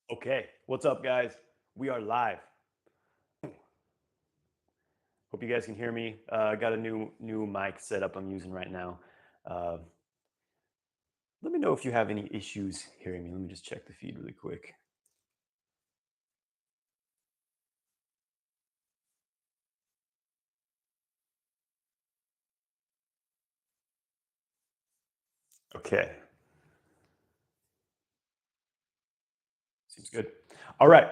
Okay, what's up, guys? We are live. Hope you guys can hear me. I got a new mic setup I'm using right now. Uh, Let me know if you have any issues hearing me. Let me just check the feed really quick. Okay, seems good. All right.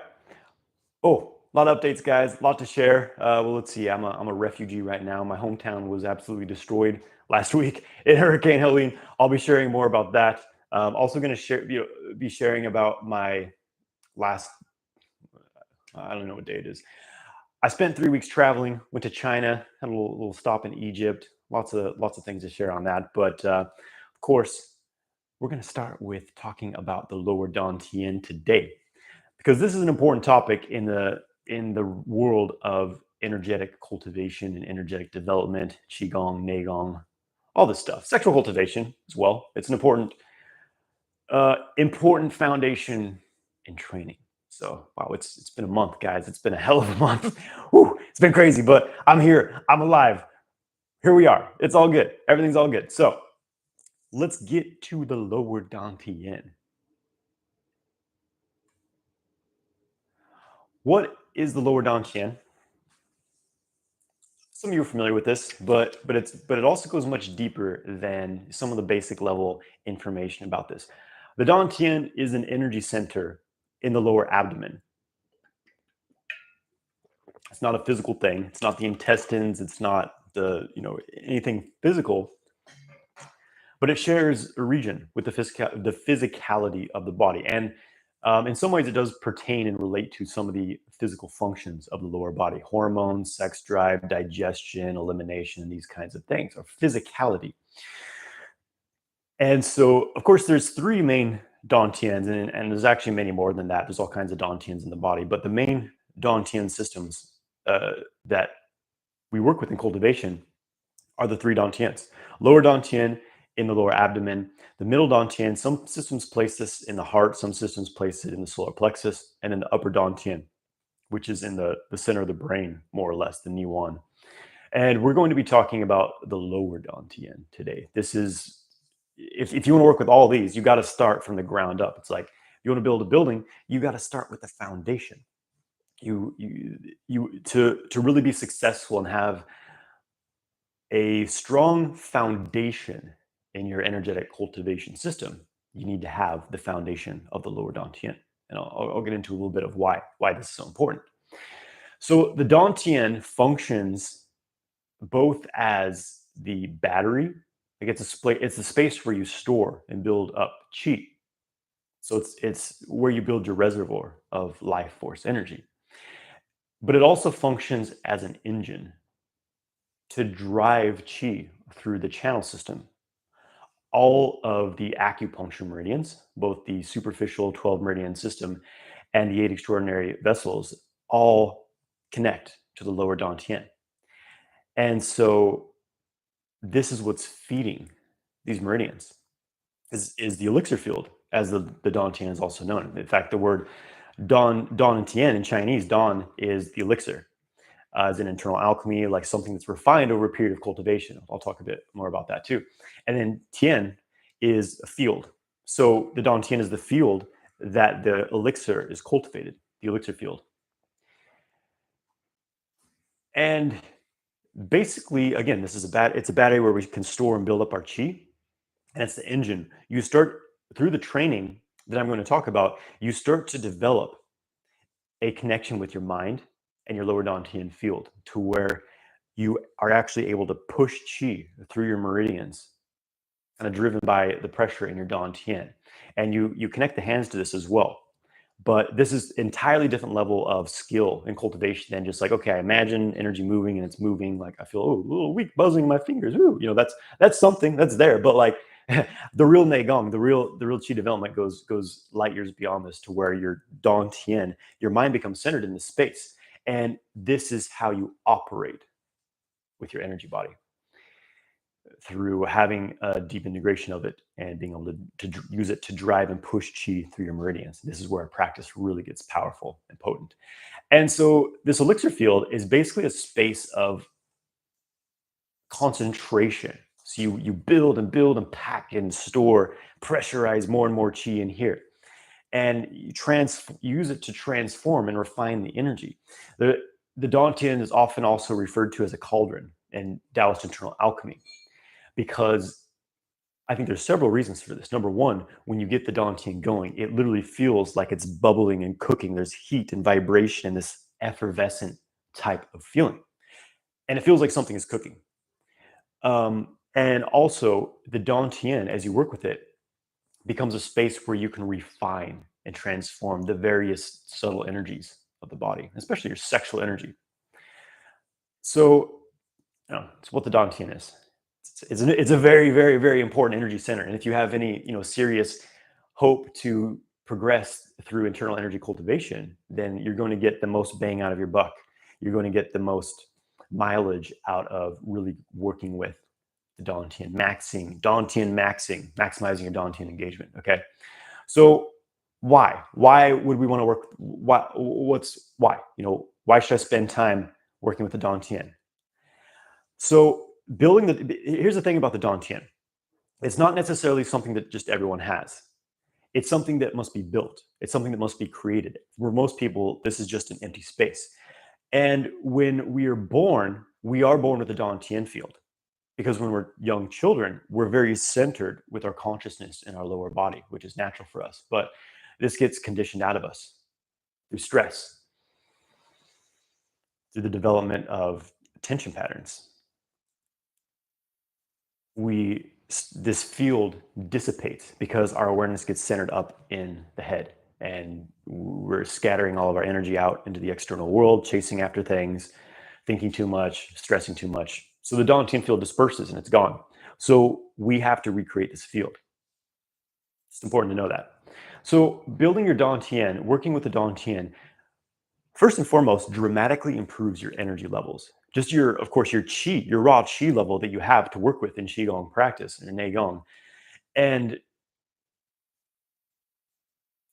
Oh, a lot of updates, guys. A lot to share. Well, let's see. I'm a refugee right now. My hometown was absolutely destroyed last week in Hurricane Helene. I'll be sharing more about that. Also, going to be sharing about my last. I don't know what day it is. I spent 3 weeks traveling. Went to China. Had a little stop in Egypt. Lots of things to share on that. But of course, we're going to start with talking about the lower Dantian today, because this is an important topic in the world of energetic cultivation and energetic development, qigong, neigong, all this stuff. Sexual cultivation as well. It's an important foundation in training. So wow, it's been a month, guys. It's been a hell of a month. Whew, it's been crazy, but I'm here. I'm alive. Here we are. It's all good. Everything's all good. So let's get to the lower Dantian. What is the lower Dantian? Some of you are familiar with this, but it also goes much deeper than some of the basic level information about this. The Dantian is an energy center in the lower abdomen. It's not a physical thing. It's not the intestines. It's not anything physical, but it shares a region with the physicality of the body. And in some ways, it does pertain and relate to some of the physical functions of the lower body: hormones, sex drive, digestion, elimination, these kinds of things, or physicality. And so, of course, there's three main Dantians, and there's actually many more than that. There's all kinds of Dantians in the body, but the main Dantian systems that we work with in cultivation are the three Dantians. Lower Dantian in the lower abdomen, the middle Dantian. Some systems place this in the heart, some systems place it in the solar plexus, and then the upper Dantian, which is in the center of the brain, more or less, the knee one. And we're going to be talking about the lower Dantian today. This is, if you want to work with all these, you got to start from the ground up. It's like, you want to build a building, you got to start with the foundation. To really be successful and have a strong foundation in your energetic cultivation system, you need to have the foundation of the lower Dantian. And I'll get into a little bit of why this is so important. So the Dantian functions both as the battery, like it's a space where you store and build up chi. So it's where you build your reservoir of life force energy. But it also functions as an engine to drive chi through the channel system. All of the acupuncture meridians, both the superficial 12 meridian system and the 8 extraordinary vessels, all connect to the lower Dantian. And so this is what's feeding these meridians is the elixir field, as the Dantian is also known. In fact, the word Dan and Tien in Chinese, Dan is the elixir, as an internal alchemy, like something that's refined over a period of cultivation. I'll talk a bit more about that too. And then Tien is a field. So the Dantian is the field that the elixir is cultivated, the elixir field. And basically, again, it's a battery where we can store and build up our chi, and it's the engine. You start through the training that I'm going to talk about, you start to develop a connection with your mind and your lower Dantian field to where you are actually able to push chi through your meridians, kind of driven by the pressure in your Dantian. And you connect the hands to this as well. But this is entirely different level of skill and cultivation than just like, okay, I imagine energy moving and it's moving. Like I feel a little weak buzzing in my fingers. Ooh, that's something that's there. But like the real Neigong, the real chi development goes light years beyond this, to where your Dantian, your mind becomes centered in this space. And this is how you operate with your energy body. through having a deep integration of it and being able to use it to drive and push chi through your meridians. This is where our practice really gets powerful and potent. And so this elixir field is basically a space of concentration. So you build and build and pack and store, pressurize more and more chi in here. And you use it to transform and refine the energy. The Dantian is often also referred to as a cauldron in Taoist internal alchemy, because I think there's several reasons for this. Number one, when you get the Dantian going, it literally feels like it's bubbling and cooking. There's heat and vibration and this effervescent type of feeling. And it feels like something is cooking. And also the Dantian, as you work with it, becomes a space where you can refine and transform the various subtle energies of the body, especially your sexual energy. So, it's what the Dantian is. It's a very, very, very important energy center. And if you have any, serious hope to progress through internal energy cultivation, then you're going to get the most bang out of your buck. You're going to get the most mileage out of really working with the Dantian, maximizing your Dantian engagement. Okay. So why would we want to work? Why? Why should I spend time working with the Dantian? So here's the thing about the Dantian. It's not necessarily something that just everyone has. It's something that must be built. It's something that must be created. For most people, this is just an empty space. And when we are born with the Dantian field. Because when we're young children, we're very centered with our consciousness in our lower body, which is natural for us. But this gets conditioned out of us through stress, through the development of attention patterns. This field dissipates because our awareness gets centered up in the head, and we're scattering all of our energy out into the external world, chasing after things, thinking too much, stressing too much. So the Dantian field disperses and it's gone. So we have to recreate this field. It's important to know that. So building your Dantian, working with the Dantian, first and foremost, dramatically improves your energy levels. Just of course, your chi, your raw chi level that you have to work with in Qigong practice and in Neigong. And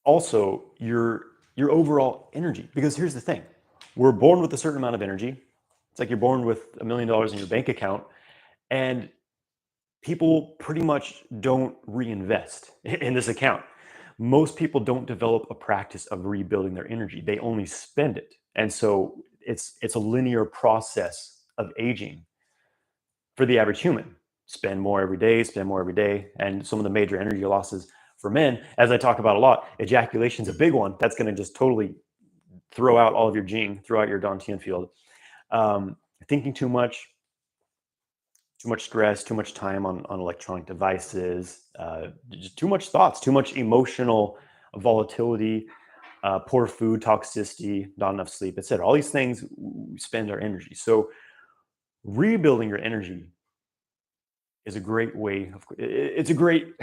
also your overall energy. Because here's the thing. We're born with a certain amount of energy. It's like you're born with $1 million in your bank account, and people pretty much don't reinvest in this account. Most people don't develop a practice of rebuilding their energy. They only spend it. And so it's a linear process of aging for the average human. Spend more every day. And some of the major energy losses for men, as I talk about a lot, ejaculation is a big one. That's going to just totally throw out all of your jing, throw out your Dantian field. Thinking too much stress, too much time on electronic devices, just too much thoughts, too much emotional volatility, poor food toxicity, not enough sleep, etc. All these things spend our energy. So rebuilding your energy is a great way it's a great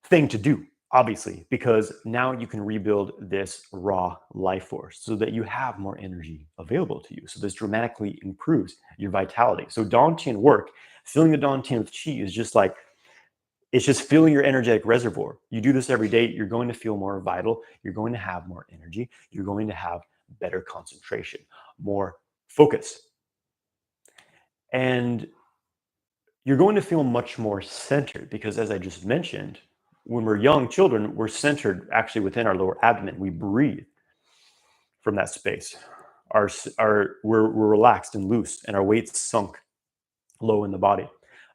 thing to do, obviously, because now you can rebuild this raw life force so that you have more energy available to you. So this dramatically improves your vitality. So Dantian work, filling the Dantian with chi, is just like, it's just filling your energetic reservoir. You do this every day, you're going to feel more vital, you're going to have more energy, you're going to have better concentration, more focus. And you're going to feel much more centered because, as I just mentioned, when we're young children, we're centered actually within our lower abdomen. We breathe from that space. We're relaxed and loose, and our weight's sunk low in the body.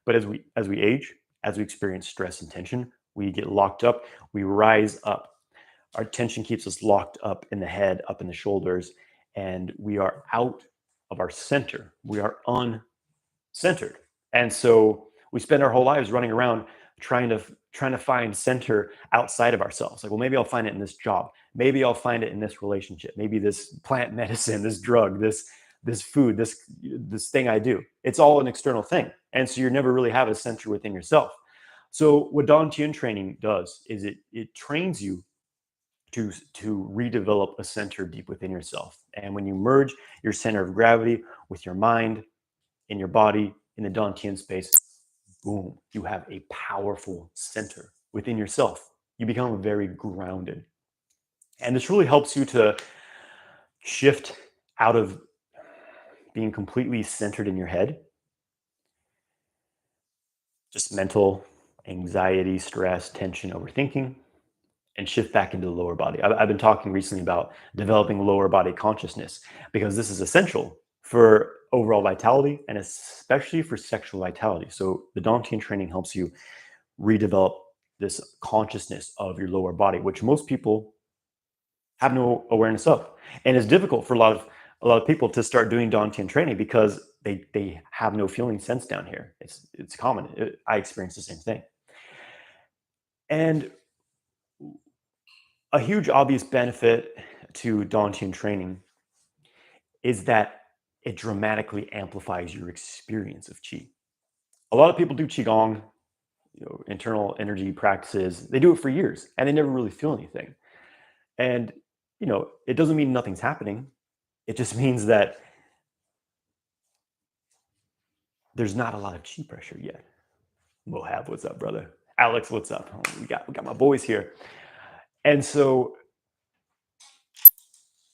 But as we age, as we experience stress and tension, we get locked up. We rise up. Our tension keeps us locked up in the head, up in the shoulders, and we are out of our center. We are uncentered. And so we spend our whole lives running around trying to find center outside of ourselves. Like, well, maybe I'll find it in this job. Maybe I'll find it in this relationship. Maybe this plant medicine, this drug, this food, this thing I do. It's all an external thing. And so you never really have a center within yourself. So what Dantian training does is it trains you to redevelop a center deep within yourself. And when you merge your center of gravity with your mind, in your body, in the Dantian space, boom, you have a powerful center within yourself. You become very grounded. And this really helps you to shift out of being completely centered in your head, just mental anxiety, stress, tension, overthinking, and shift back into the lower body. I've been talking recently about developing lower body consciousness because this is essential for overall vitality and especially for sexual vitality. So the Dantian training helps you redevelop this consciousness of your lower body, which most people have no awareness of. And it's difficult for a lot of people to start doing Dantian training because they have no feeling sense down here. It's common. I experience the same thing. And a huge obvious benefit to Dantian training is that it dramatically amplifies your experience of qi. A lot of people do qigong, internal energy practices. They do it for years and they never really feel anything. And it doesn't mean nothing's happening. It just means that there's not a lot of chi pressure yet. Mohab, what's up, brother? Alex, what's up? We got my boys here. And so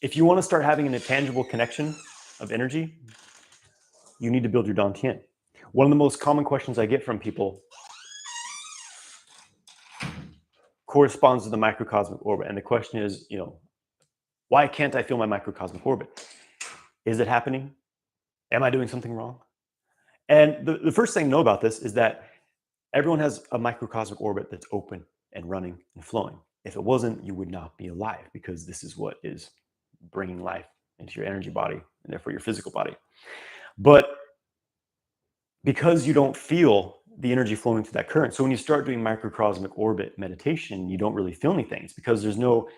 if you want to start having an intangible connection of energy, you need to build your Dantian. One of the most common questions I get from people corresponds to the microcosmic orbit. And the question is, why can't I feel my microcosmic orbit? Is it happening? Am I doing something wrong? And the first thing to know about this is that everyone has a microcosmic orbit that's open and running and flowing. If it wasn't, you would not be alive because this is what is bringing life into your energy body and therefore your physical body. But because you don't feel the energy flowing through that current, so when you start doing microcosmic orbit meditation, you don't really feel anything. It's because there's no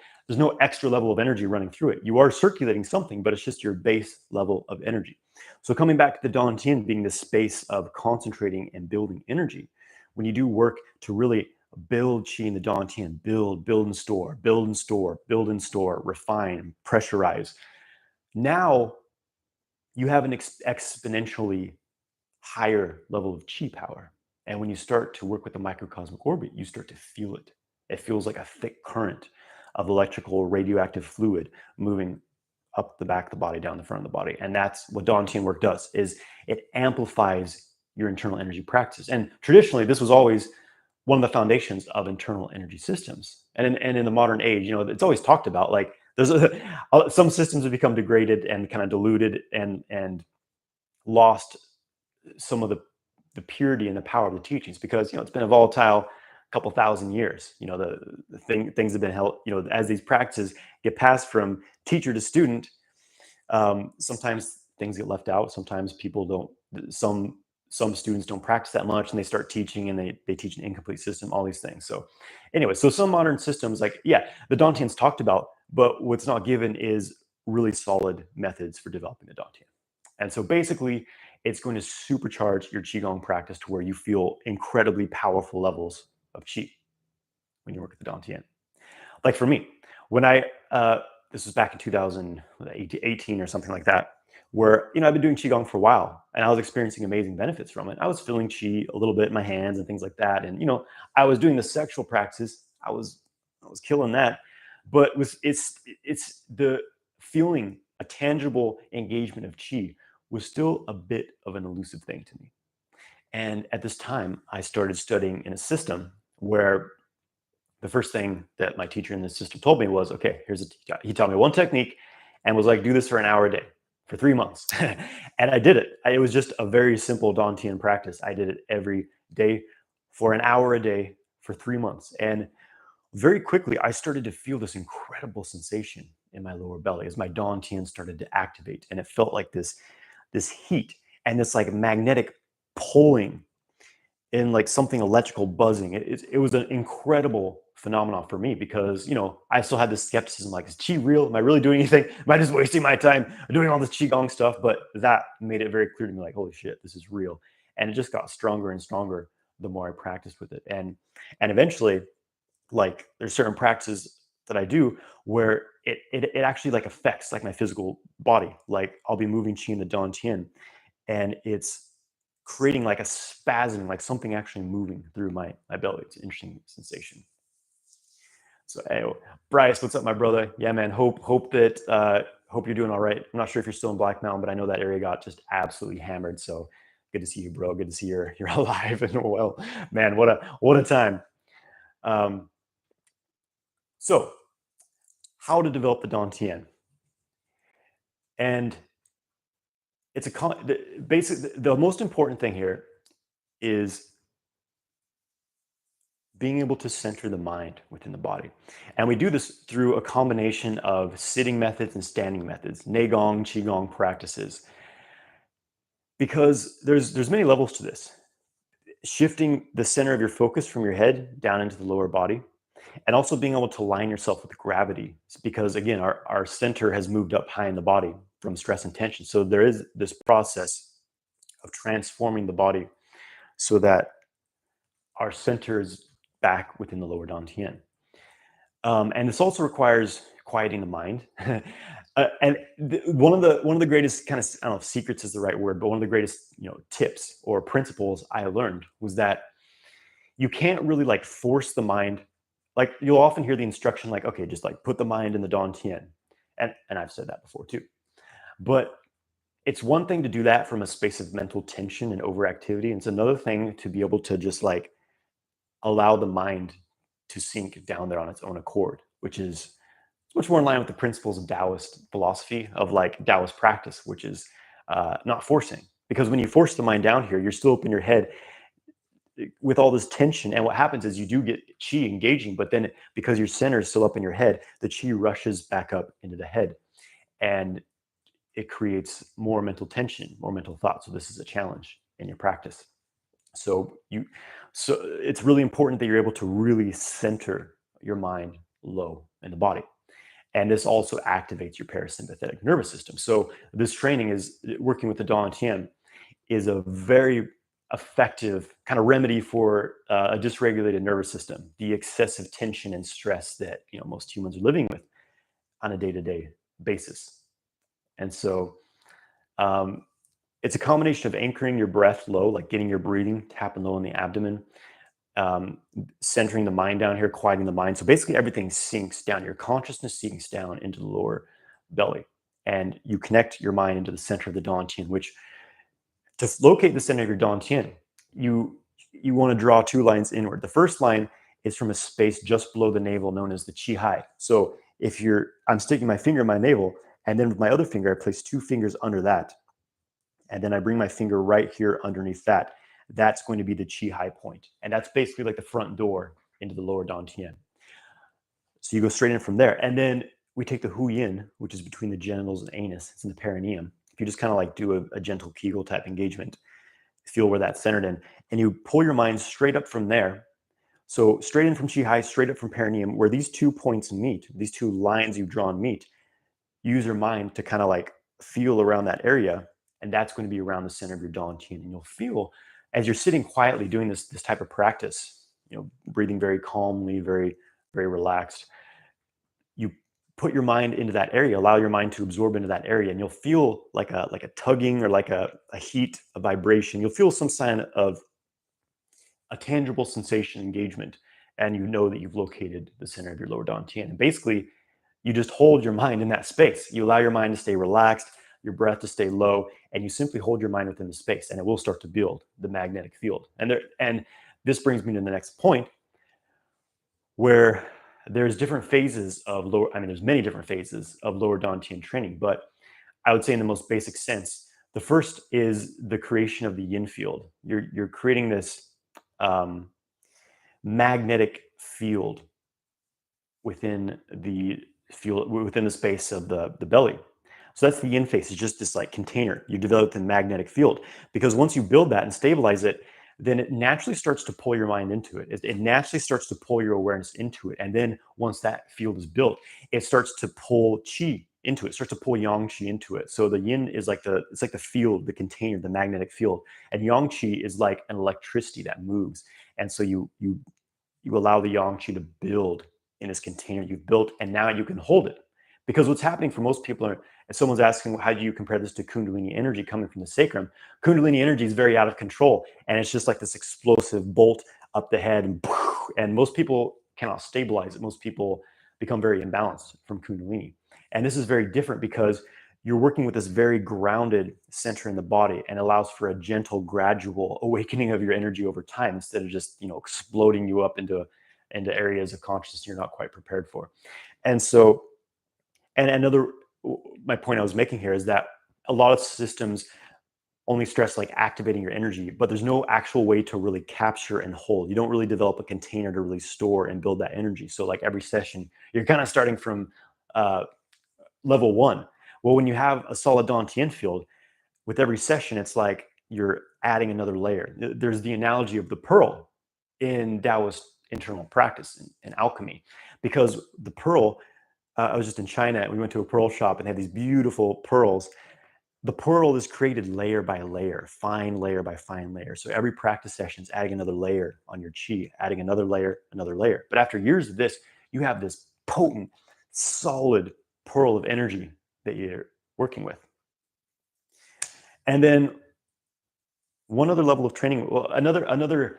extra level of energy running through it. You are circulating something, but it's just your base level of energy. So coming back to the Dantian being the space of concentrating and building energy, when you do work to really build chi in the Dantian, build and store, build and store, build and store, refine, pressurize, now you have an exponentially higher level of chi power. And when you start to work with the microcosmic orbit, you start to feel it. It feels like a thick current of electrical radioactive fluid moving up the back of the body, down the front of the body. And that's what Dantian work does, is it amplifies your internal energy practice. And traditionally, this was always one of the foundations of internal energy systems. And in the modern age, it's always talked about, like there's some systems have become degraded and kind of diluted and lost some of the purity and the power of the teachings because it's been a volatile couple thousand years. Things have been held, as these practices get passed from teacher to student. Sometimes things get left out. Sometimes people don't. Some students don't practice that much, and they start teaching, and they teach an incomplete system. All these things. So, anyway, so some modern systems, like the Dantian's talked about, but what's not given is really solid methods for developing the Dantian. And so, basically, it's going to supercharge your qigong practice to where you feel incredibly powerful levels of qi when you work with the Dantian. Like for me, when this was back in 2018 or something like that, where I've been doing qigong for a while and I was experiencing amazing benefits from it. I was feeling qi a little bit in my hands and things like that, and I was doing the sexual practices. I was killing that, but it's the feeling a tangible engagement of qi was still a bit of an elusive thing to me. And at this time, I started studying in a system where the first thing that my teacher in this system told me was, okay, he taught me one technique and was like, do this for an hour a day for 3 months. And I did it. It was just a very simple Dantian practice. I did it every day for an hour a day for 3 months. And very quickly, I started to feel this incredible sensation in my lower belly as my Dantian started to activate. And it felt like this heat and this like magnetic pulling and like something electrical buzzing. It was an incredible phenomenon for me because I still had this skepticism, like, is chi real? Am I really doing anything? Am I just wasting my time doing all this qigong stuff? But that made it very clear to me, like, holy shit, this is real. And it just got stronger and stronger the more I practiced with it. And eventually, like, there's certain practices that I do where it actually like affects like my physical body. Like I'll be moving chi in the Dantian and it's creating like a spasm, like something actually moving through my belly. It's an interesting sensation. So, hey, Bryce, what's up, my brother? Yeah, man. Hope you're doing all right. I'm not sure if you're still in Black Mountain, but I know that area got just absolutely hammered. So good to see you, bro. Good to see you're alive and well. Man, what a time. So, how to develop the Dantian? And it's basically the most important thing here is being able to center the mind within the body. And we do this through a combination of sitting methods and standing methods, Neigong, Qigong practices, because there's many levels to this. Shifting the center of your focus from your head down into the lower body, and also being able to align yourself with gravity, because again, our center has moved up high in the body from stress and tension. So there is this process of transforming the body so that our center is back within the lower Dantian. And this also requires quieting the mind. One of the greatest kind of, I don't know if secrets is the right word, but one of the greatest tips or principles I learned was that you can't really like force the mind. Like you'll often hear the instruction like, okay, just like put the mind in the Dantian, and I've said that before too. But it's one thing to do that from a space of mental tension and overactivity, and it's another thing to be able to just like allow the mind to sink down there on its own accord, which is much more in line with the principles of Taoist philosophy, of like Taoist practice, which is not forcing. Because when you force the mind down here, you're still up in your head with all this tension. And what happens is you do get chi engaging, but then because your center is still up in your head, the chi rushes back up into the head. And it creates more mental tension, more mental thought. So this is a challenge in your practice. So it's really important that you're able to really center your mind low in the body. And this also activates your parasympathetic nervous system. So this training is working with the Dantian is a very effective kind of remedy for a dysregulated nervous system, the excessive tension and stress that most humans are living with on a day-to-day basis. And so it's a combination of anchoring your breath low, like getting your breathing tapping low in the abdomen, centering the mind down here, quieting the mind. So basically everything sinks down. Your consciousness sinks down into the lower belly, and you connect your mind into the center of the Dantian, which to locate the center of your Dantian, you want to draw two lines inward. The first line is from a space just below the navel known as the Qi Hai. So I'm sticking my finger in my navel, and then with my other finger, I place two fingers under that. And then I bring my finger right here underneath that. That's going to be the Qi Hai point. And that's basically like the front door into the lower Dantian. So you go straight in from there. And then we take the Hu Yin, which is between the genitals and anus. It's in the perineum. If you just kind of like do a gentle Kegel type engagement, feel where that's centered in. And you pull your mind straight up from there. So straight in from Qi Hai, straight up from perineum, where these 2 points meet, these 2 lines you've drawn meet, use your mind to kind of like feel around that area. And that's going to be around the center of your Dantian. And you'll feel as you're sitting quietly doing this type of practice, breathing very calmly, very, very relaxed. You put your mind into that area, allow your mind to absorb into that area, and you'll feel like a tugging or like a heat, a vibration. You'll feel some sign of a tangible sensation engagement, and you know that you've located the center of your lower Dantian. And basically, you just hold your mind in that space. You allow your mind to stay relaxed, your breath to stay low, and you simply hold your mind within the space, and it will start to build the magnetic field. And this brings me to the next point, where there's different phases of there's many different phases of lower Dantian training, but I would say in the most basic sense, the first is the creation of the yin field. You're creating this magnetic field within the space of the belly. So that's the yin phase. It's just this like container. You develop the magnetic field, because once you build that and stabilize it, then it naturally starts to pull your mind into it. It naturally starts to pull your awareness into it. And then once that field is built, it starts to pull qi into it, starts to pull yang qi into it. So the yin is like it's like the field, the container, the magnetic field. And yang qi is like an electricity that moves. And so you allow the yang qi to build in this container you've built, and now you can hold it. Because what's happening for most people If someone's asking, how do you compare this to Kundalini energy coming from the sacrum? Kundalini energy is very out of control, and it's just like this explosive bolt up the head, and most people cannot stabilize it. Most people become very imbalanced from Kundalini. And this is very different because you're working with this very grounded center in the body, and allows for a gentle, gradual awakening of your energy over time, instead of just, exploding you up into areas of consciousness you're not quite prepared for. And so, and another, my point I was making here is that a lot of systems only stress like activating your energy, but there's no actual way to really capture and hold. You don't really develop a container to really store and build that energy. So like every session, you're kind of starting from level one. Well, when you have a solid Dantian field, with every session, it's like you're adding another layer. There's the analogy of the pearl in Taoist internal practice and alchemy, because the pearl, I was just in China and we went to a pearl shop and they had these beautiful pearls. The pearl is created layer by layer, fine layer by fine layer. So every practice session is adding another layer on your chi, adding another layer, another layer. But after years of this, you have this potent, solid pearl of energy that you're working with. And then one other level of training, well, another,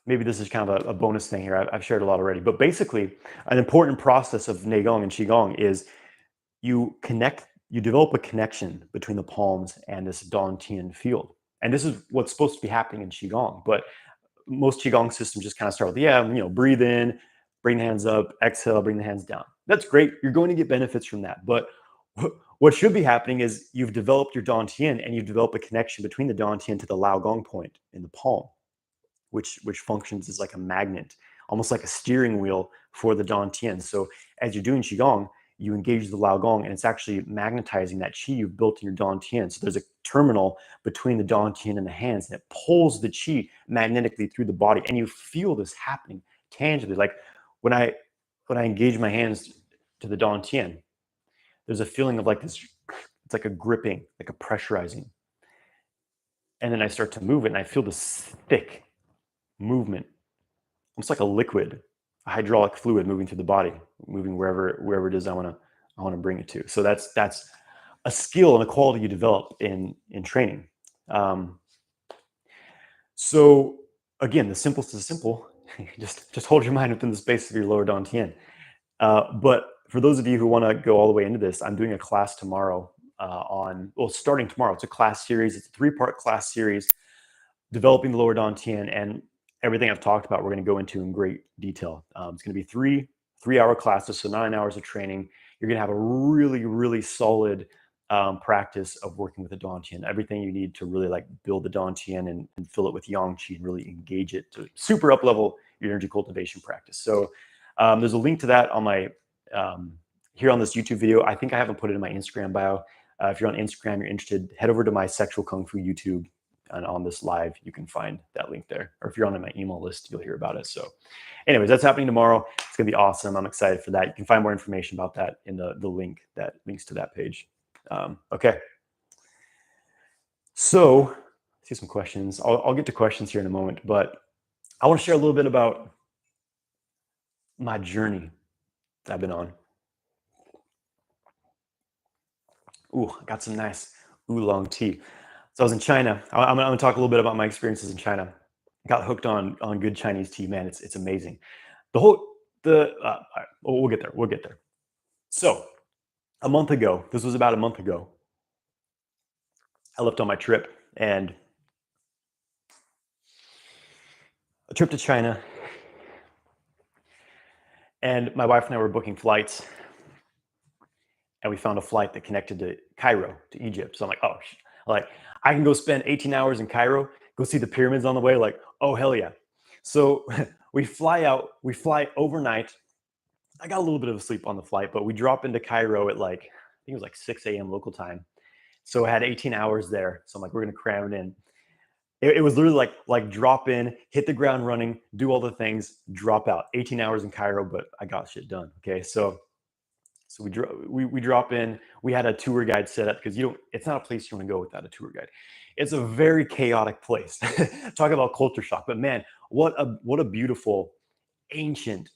maybe this is kind of a bonus thing here. I've shared a lot already, but basically an important process of Neigong and Qigong is you develop a connection between the palms and this Dantian field. And this is what's supposed to be happening in Qigong. But most Qigong systems just kind of start with, breathe in, bring the hands up, exhale, bring the hands down. That's great. You're going to get benefits from that. But what should be happening is you've developed your Dantian, and you've developed a connection between the Dantian to the Lao Gong point in the palm, which functions as like a magnet, almost like a steering wheel for the Dantian. So as you're doing Qigong, you engage the Lao Gong, and it's actually magnetizing that qi you've built in your Dantian. So there's a terminal between the Dantian and the hands, and it pulls the qi magnetically through the body. And you feel this happening tangibly. Like when I engage my hands to the Dantian, there's a feeling of like this, it's like a gripping, like a pressurizing. And then I start to move it, and I feel this thick movement, almost like a liquid, a hydraulic fluid moving through the body, moving wherever it is I want to bring it to. So that's a skill and a quality you develop in training. So again, the simplest is simple. just hold your mind within the space of your lower Dantian. But for those of you who want to go all the way into this, I'm doing a class tomorrow starting tomorrow. It's a class series. It's a 3-part class series, developing the lower Dantian, and everything I've talked about, we're going to go into in great detail. It's going to be three-hour classes, so 9 hours of training. You're going to have a really, really solid practice of working with the Dantian. Everything you need to really like build the Dantian and fill it with Yang Qi and really engage it to super up-level your energy cultivation practice. So there's a link to that on my here on this YouTube video. I think I haven't put it in my Instagram bio. If you're on Instagram, you're interested, head over to my Sexual Kung Fu YouTube. And on this live, you can find that link there. Or if you're on my email list, you'll hear about it. So anyways, that's happening tomorrow. It's going to be awesome. I'm excited for that. You can find more information about that in the link that links to that page. Okay. So let's see some questions. I'll get to questions here in a moment, but I want to share a little bit about my journey that I've been on. Ooh, I got some nice oolong tea. So I was in China. I'm going to talk a little bit about my experiences in China. Got hooked on good Chinese tea, man. It's amazing. We'll get there. We'll get there. So a month ago, this was about a month ago, I left on my trip, and a trip to China, and my wife and I were booking flights, and we found a flight that connected to Cairo, to Egypt. So I'm like, I can go spend 18 hours in Cairo, go see the pyramids on the way. Like, oh, hell yeah. So we fly overnight. I got a little bit of sleep on the flight, but we drop into Cairo at I think it was 6 a.m. local time. So I had 18 hours there. So I'm like, we're going to cram it in. It was literally like drop in, hit the ground running, do all the things, drop out. 18 hours in Cairo, but I got shit done. Okay. So we drop in. We had a tour guide set up because it's not a place you want to go without a tour guide. It's a very chaotic place. Talk about culture shock. But man, what a beautiful, ancient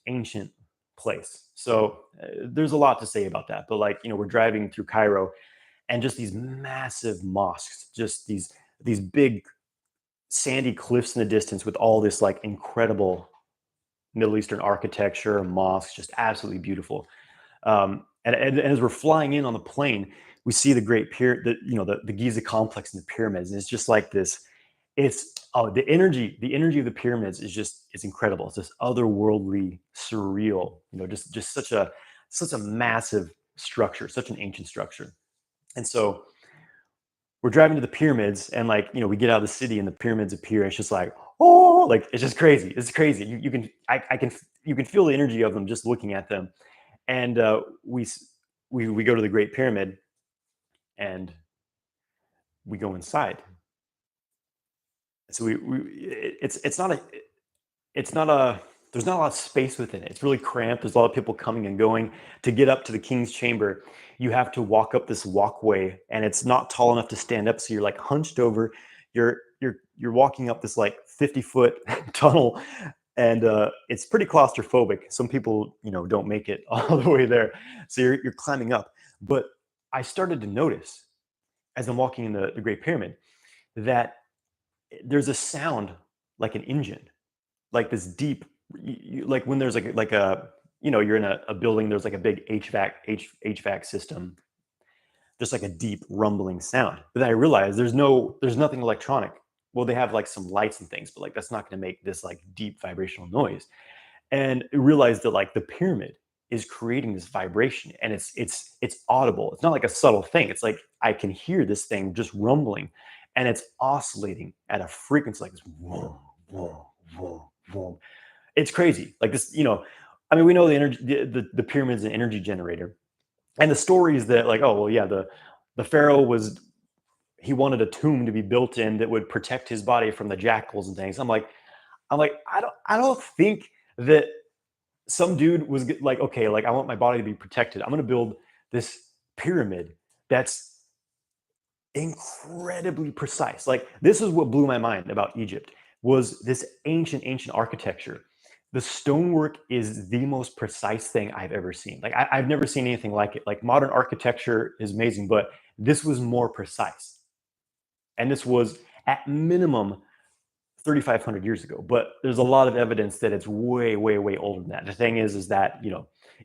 place. So there's a lot to say about that. But we're driving through Cairo, and just these massive mosques, just these big sandy cliffs in the distance with all this like incredible Middle Eastern architecture, mosques, just absolutely beautiful. And as we're flying in on the plane, we see the Great Pyramid, the Giza complex and the pyramids, and it's just like this. It's the energy of the pyramids is just it's incredible. It's this otherworldly, surreal, just such a massive structure, such an ancient structure. And so we're driving to the pyramids, and like we get out of the city, and the pyramids appear. And it's just like, oh, like it's just crazy. It's crazy. You can I can you can feel the energy of them just looking at them. And we go to the Great Pyramid, and we go inside. So it's not a there's not a lot of space within it. It's really cramped. There's a lot of people coming and going. To get up to the king's chamber, you have to walk up this walkway, and it's not tall enough to stand up. So you're like hunched over. You're walking up this like 50-foot tunnel, and it's pretty claustrophobic. Some people don't make it all the way there. So you're climbing up. But I started to notice as I'm walking in the Great Pyramid that there's a sound like an engine, like this deep, like when there's like a you're in a building, there's like a big HVAC system. There's like a deep rumbling sound. But then I realized there's nothing electronic. Well, they have like some lights and things, but like that's not going to make this like deep vibrational noise. And I realized that like the pyramid is creating this vibration, and it's audible. It's not like a subtle thing. It's like I can hear this thing just rumbling, and it's oscillating at a frequency like this. Whoa, whoa, whoa, whoa. It's crazy. Like this, I mean, we know the energy, the pyramid's an energy generator. And the story is that like, oh well, yeah, the pharaoh he wanted a tomb to be built in that would protect his body from the jackals and things. I'm like, I don't think that some dude was like, okay, like I want my body to be protected. I'm going to build this pyramid that's incredibly precise. Like this is what blew my mind about Egypt was this ancient architecture. The stonework is the most precise thing I've ever seen. Like I've never seen anything like it. Like modern architecture is amazing, but this was more precise. And this was at minimum 3,500 years ago, but there's a lot of evidence that it's way, way, way older than that. The thing is that,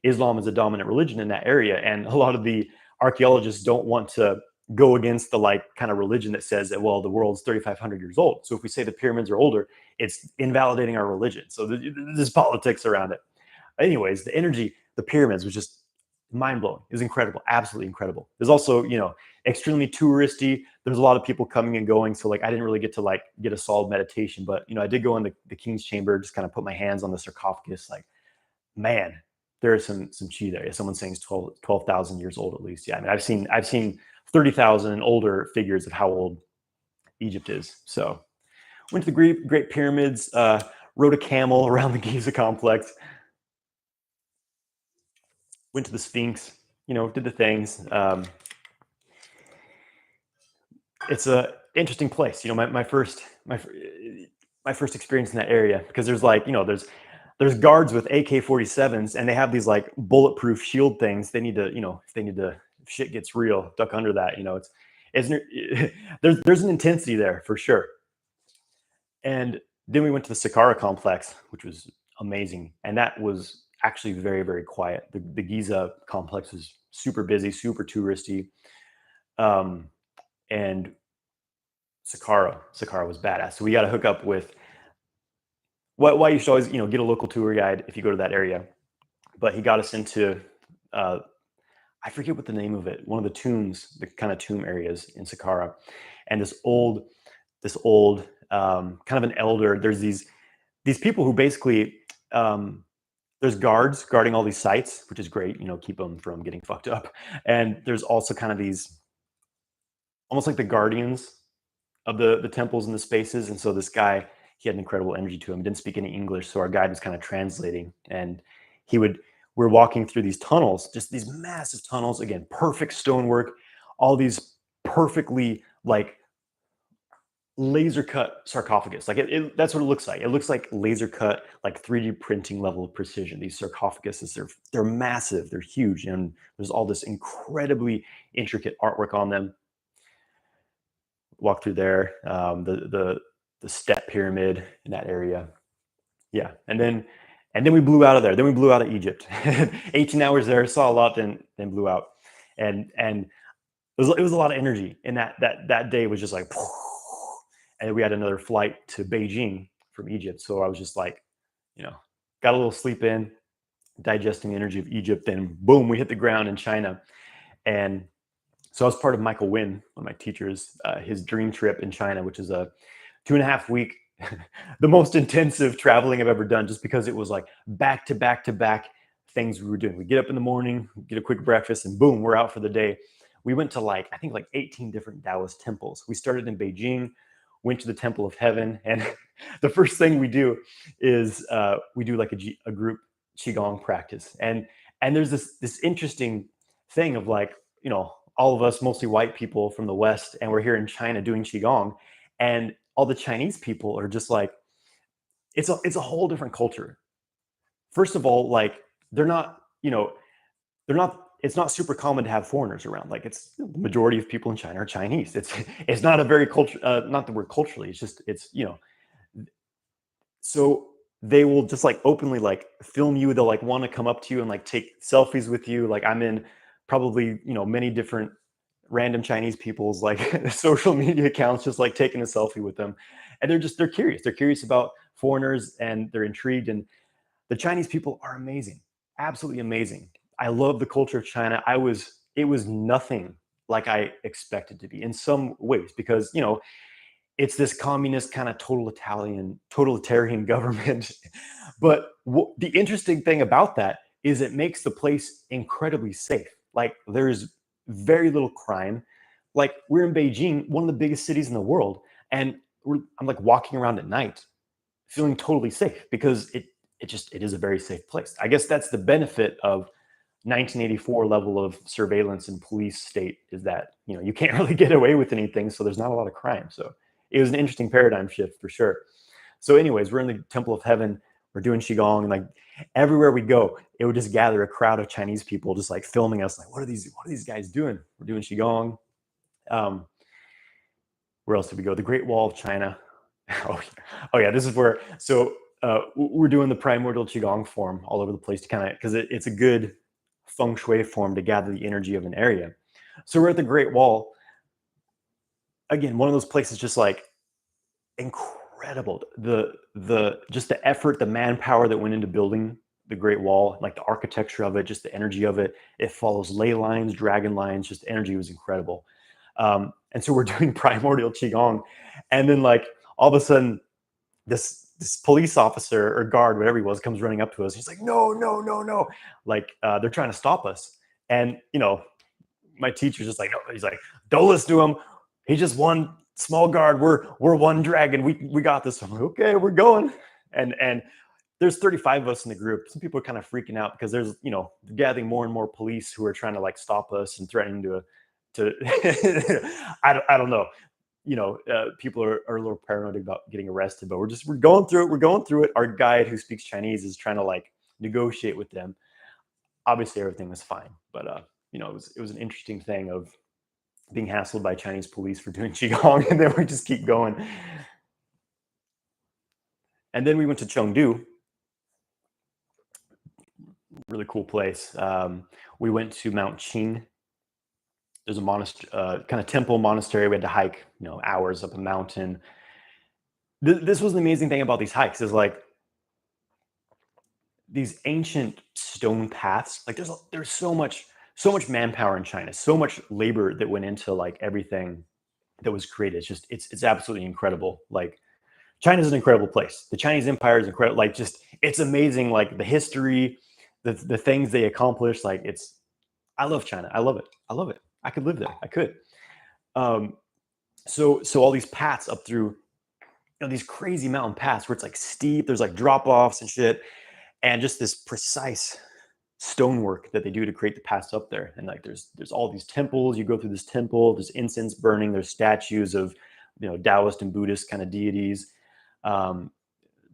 Islam is a dominant religion in that area. And a lot of the archaeologists don't want to go against the like kind of religion that says that, well, the world's 3,500 years old. So if we say the pyramids are older, it's invalidating our religion. So there's politics around it. Anyways, the energy, the pyramids was just mind blowing. It was incredible, absolutely incredible. There's also, extremely touristy. There's a lot of people coming and going. So like, I didn't really get to like get a solid meditation, but I did go in the king's chamber, just kind of put my hands on the sarcophagus. Like, man, there is some chi there. Someone's saying it's 12,000 years old at least. Yeah, I mean, I've seen 30,000 and older figures of how old Egypt is. So went to the Great Pyramids, rode a camel around the Giza complex, went to the Sphinx, did the things. It's a interesting place. My first experience in that area, because there's like, there's guards with AK-47s, and they have these like bulletproof shield things. They need to, if shit gets real, duck under that. There's an intensity there for sure. And then we went to the Sakara complex, which was amazing, and that was actually very, very quiet. The Giza complex was super busy, super touristy. And Sakara was badass. So we got to hook up with why you should always, get a local tour guide if you go to that area. But he got us into, I forget what the name of it, one of the tombs, the kind of tomb areas in Sakara. And this old kind of an elder, there's these people who basically, there's guards guarding all these sites, which is great, keep them from getting fucked up. And there's also kind of these, almost like the guardians of the temples and the spaces. And so this guy, he had an incredible energy to him. He didn't speak any English, so our guide was kind of translating. And we're walking through these tunnels, just these massive tunnels, again, perfect stonework, all these perfectly like laser cut sarcophagus. Like that's what it looks like. It looks like laser cut, like 3D printing level of precision. These sarcophaguses, they're massive, they're huge, and there's all this incredibly intricate artwork on them. Walk through there, the step pyramid in that area. Yeah, and then we blew out of there. Then we blew out of Egypt. 18 hours there, saw a lot, then blew out, and it was a lot of energy. And that day was just like, and we had another flight to Beijing from Egypt. So I was just like, you know, got a little sleep in, digesting the energy of Egypt. Then boom, we hit the ground in China. And so I was part of Michael Wynn, one of my teachers, his dream trip in China, which is a 2.5 week, the most intensive traveling I've ever done, just because it was like back to back to back things we were doing. We get up in the morning, get a quick breakfast, and boom, we're out for the day. We went to I think 18 different Taoist temples. We started in Beijing, went to the Temple of Heaven, and the first thing we do is we do like a group qigong practice. And there's this interesting thing of all of us, mostly white people from the West, and we're here in China doing qigong, and all the Chinese people are just like, it's a whole different culture. First of all, they're not, they're not. It's not super common to have foreigners around. Like, it's the majority of people in China are Chinese. It's not a very culture. Not that we're culturally. It's just so they will just openly film you. They'll want to come up to you and take selfies with you. Like, I'm in probably many different random Chinese people's social media accounts, just taking a selfie with them, and they're curious. They're curious about foreigners, and they're intrigued. And the Chinese people are amazing, absolutely amazing. I love the culture of China. It was nothing like I expected to be in some ways, because it's this communist kind of totalitarian government. But the interesting thing about that is it makes the place incredibly safe. Like, there's very little crime. Like, we're in Beijing, one of the biggest cities in the world, and I'm walking around at night feeling totally safe, because it is a very safe place. I guess that's the benefit of 1984 level of surveillance and police state, is that you can't really get away with anything, so there's not a lot of crime. So it was an interesting paradigm shift for sure. So anyways, we're in the Temple of Heaven, we're doing qigong, and everywhere we go, it would just gather a crowd of Chinese people just filming us, what are these guys doing? We're doing qigong. Where else did we go? The Great Wall of China. Oh yeah, this is where, so we're doing the primordial qigong form all over the place, to kind of, because it's a good feng shui form to gather the energy of an area. So we're at the Great Wall. Again, one of those places just incredible. Just the effort, the manpower that went into building the Great Wall, the architecture of it, just the energy of it. It follows ley lines, dragon lines, just the energy was incredible. And so we're doing primordial qigong, and then all of a sudden, this police officer or guard, whatever he was, comes running up to us. He's like, no, no, no, no. They're trying to stop us. And, my teacher's just no, he's like, don't listen to him. He's just one small guard. We're one dragon. We got this. I'm like, okay, we're going. And there's 35 of us in the group. Some people are kind of freaking out, because there's, gathering more and more police who are trying to stop us and threatening to I don't know. People are a little paranoid about getting arrested, but we're going through it. We're going through it. Our guide, who speaks Chinese, is trying to negotiate with them. Obviously, everything was fine, but it was an interesting thing of being hassled by Chinese police for doing qigong, and then we just keep going. And then we went to Chengdu, really cool place. We went to Mount Qing. There's a monastery, kind of temple monastery. We had to hike, hours up a mountain. This was the amazing thing about these hikes, is these ancient stone paths. There's so much manpower in China, so much labor that went into everything that was created. It's absolutely incredible. China's an incredible place. The Chinese Empire is incredible. It's amazing. The history, the things they accomplished. I love China. I love it. I love it. I could live there. I could. So all these paths up through, these crazy mountain paths where it's steep. There's drop offs and shit, and just this precise stonework that they do to create the paths up there. And there's all these temples. You go through this temple. There's incense burning. There's statues of Taoist and Buddhist kind of deities.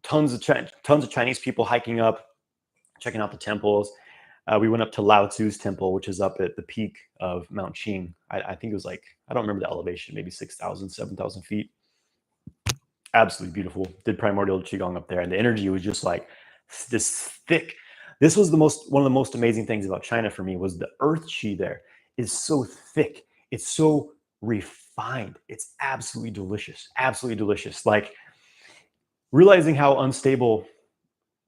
Tons of Chinese people hiking up, checking out the temples. We went up to Lao Tzu's temple, which is up at the peak of Mount Qing. I think it was like, I don't remember the elevation, maybe 6,000, 7,000 feet. Absolutely beautiful. Did primordial Qigong up there. And the energy was just like this thick. This was one of the most amazing things about China for me, was the earth Qi there is so thick. It's so refined. It's absolutely delicious. Absolutely delicious. Like, realizing how unstable,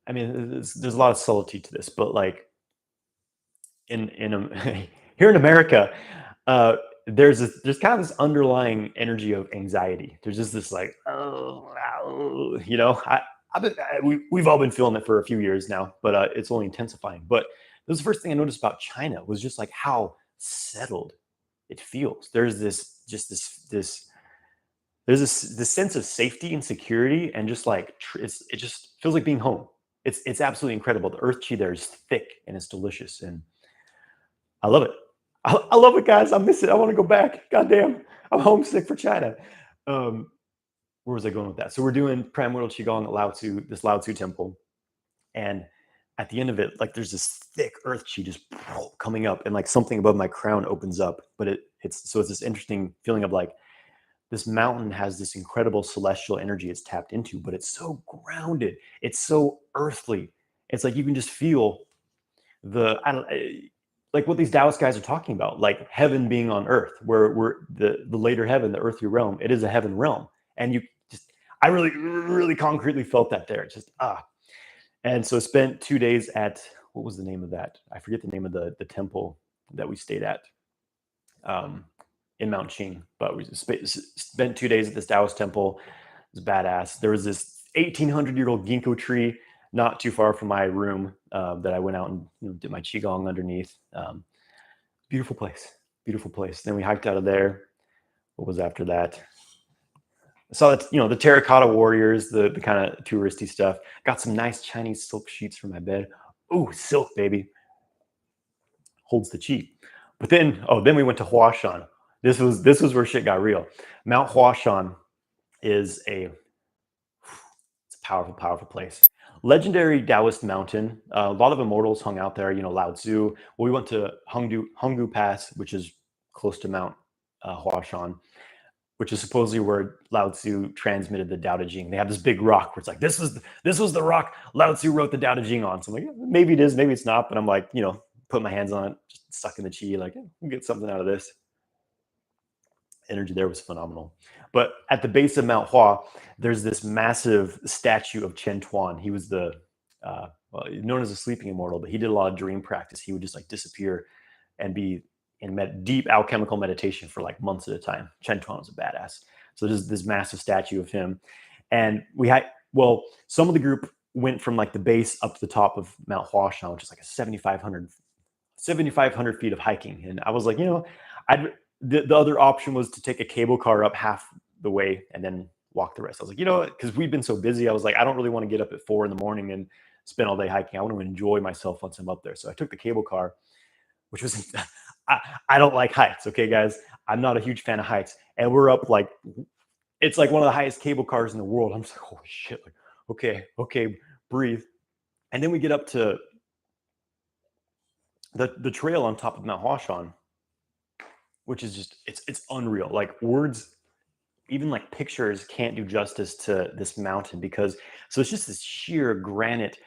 I mean, there's a lot of subtlety to this, but like in here in America, there's kind of this underlying energy of anxiety. There's just this like, we've all been feeling it for a few years now, but it's only intensifying. But this was the first thing I noticed about China, was just like how settled it feels. There's this sense of safety and security, and just like it just feels like being home. It's absolutely incredible. The earth Qi there is thick and it's delicious, and I love it. I love it, guys. I miss it. I want to go back. Goddamn, I'm homesick for China. Where was I going with that? So we're doing primordial Qigong at this Lao Tzu temple, and at the end of it, like, there's this thick earth Qi just coming up, and like something above my crown opens up. But it's this interesting feeling of like, this mountain has this incredible celestial energy it's tapped into, but it's so grounded. It's so earthly. It's like you can just feel like what these Taoist guys are talking about, like heaven being on earth, where we're the later heaven, the earthly realm. It is a heaven realm, and I really, really concretely felt that there. And so spent 2 days at, what was the name of that? I forget the name of the temple that we stayed at. In Mount Qing, but we spent 2 days at this Taoist temple. It was badass. There was this 1,800-year-old ginkgo tree not too far from my room that I went out and did my Qigong underneath. Beautiful place, beautiful place. Then we hiked out of there. What was after that? I saw that, the terracotta warriors, the kind of touristy stuff. Got some nice Chinese silk sheets for my bed. Ooh, silk, baby. Holds the Qi. But then we went to Huashan. This was where shit got real. Mount Huashan is it's a powerful, powerful place. Legendary Taoist mountain. A lot of immortals hung out there. Lao Tzu. Well, we went to Hengdu Pass, which is close to Mount Huashan, which is supposedly where Lao Tzu transmitted the Tao Te Ching. They have this big rock where it's like, this was the rock Lao Tzu wrote the Tao Te Ching on. So I'm like, maybe it is, maybe it's not. But I'm like, put my hands on it, just sucking the Qi, like, we'll get something out of this. Energy there was phenomenal. But at the base of Mount Hua, there's this massive statue of Chen Tuan. He was known as a sleeping immortal, but he did a lot of dream practice. He would just like disappear and be in deep alchemical meditation for like months at a time. Chen Tuan was a badass. So there's this massive statue of him. And some of the group went from like the base up to the top of Mount Huashan, which is like a 7,500 feet of hiking. And I was like, the other option was to take a cable car up half the way and then walk the rest. I was like, because we've been so busy, I was like, I don't really want to get up at 4 a.m. and spend all day hiking. I want to enjoy myself once I'm up there. So I took the cable car, which was, I don't like heights. Okay, guys, I'm not a huge fan of heights. And we're up like, it's like one of the highest cable cars in the world. I'm just like, holy shit. Like, okay, breathe. And then we get up to the trail on top of Mount Huashan, which is just, it's unreal. Like, words, even like pictures, can't do justice to this mountain, because it's just this sheer granite,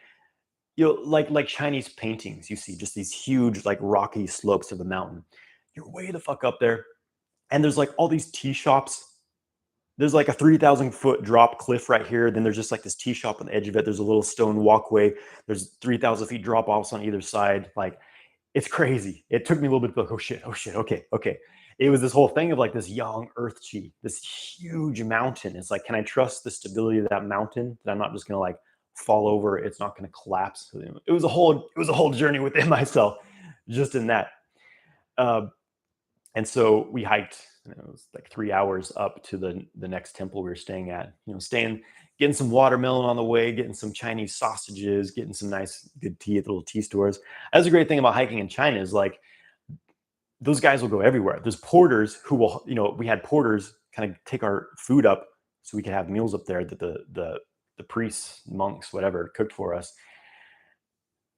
like Chinese paintings. You see just these huge like rocky slopes of the mountain. You're way the fuck up there, and there's like all these tea shops. There's like a 3,000-foot drop cliff right here. Then there's just like this tea shop on the edge of it. There's a little stone walkway. There's 3,000 feet drop offs on either side. Like, it's crazy. It took me a little bit to be like, oh shit, okay. It was this whole thing of like this young earth Qi, this huge mountain. It's like, can I trust the stability of that mountain, that I'm not just gonna like fall over? It's not gonna collapse. It was a whole journey within myself, just in that. And so we hiked. It was like 3 hours up to the next temple we were staying at. Getting some watermelon on the way, getting some Chinese sausages, getting some nice good tea at the little tea stores. That's a great thing about hiking in China, is like, those guys will go everywhere. There's porters who will, we had porters kind of take our food up so we could have meals up there that the priests, monks, whatever, cooked for us.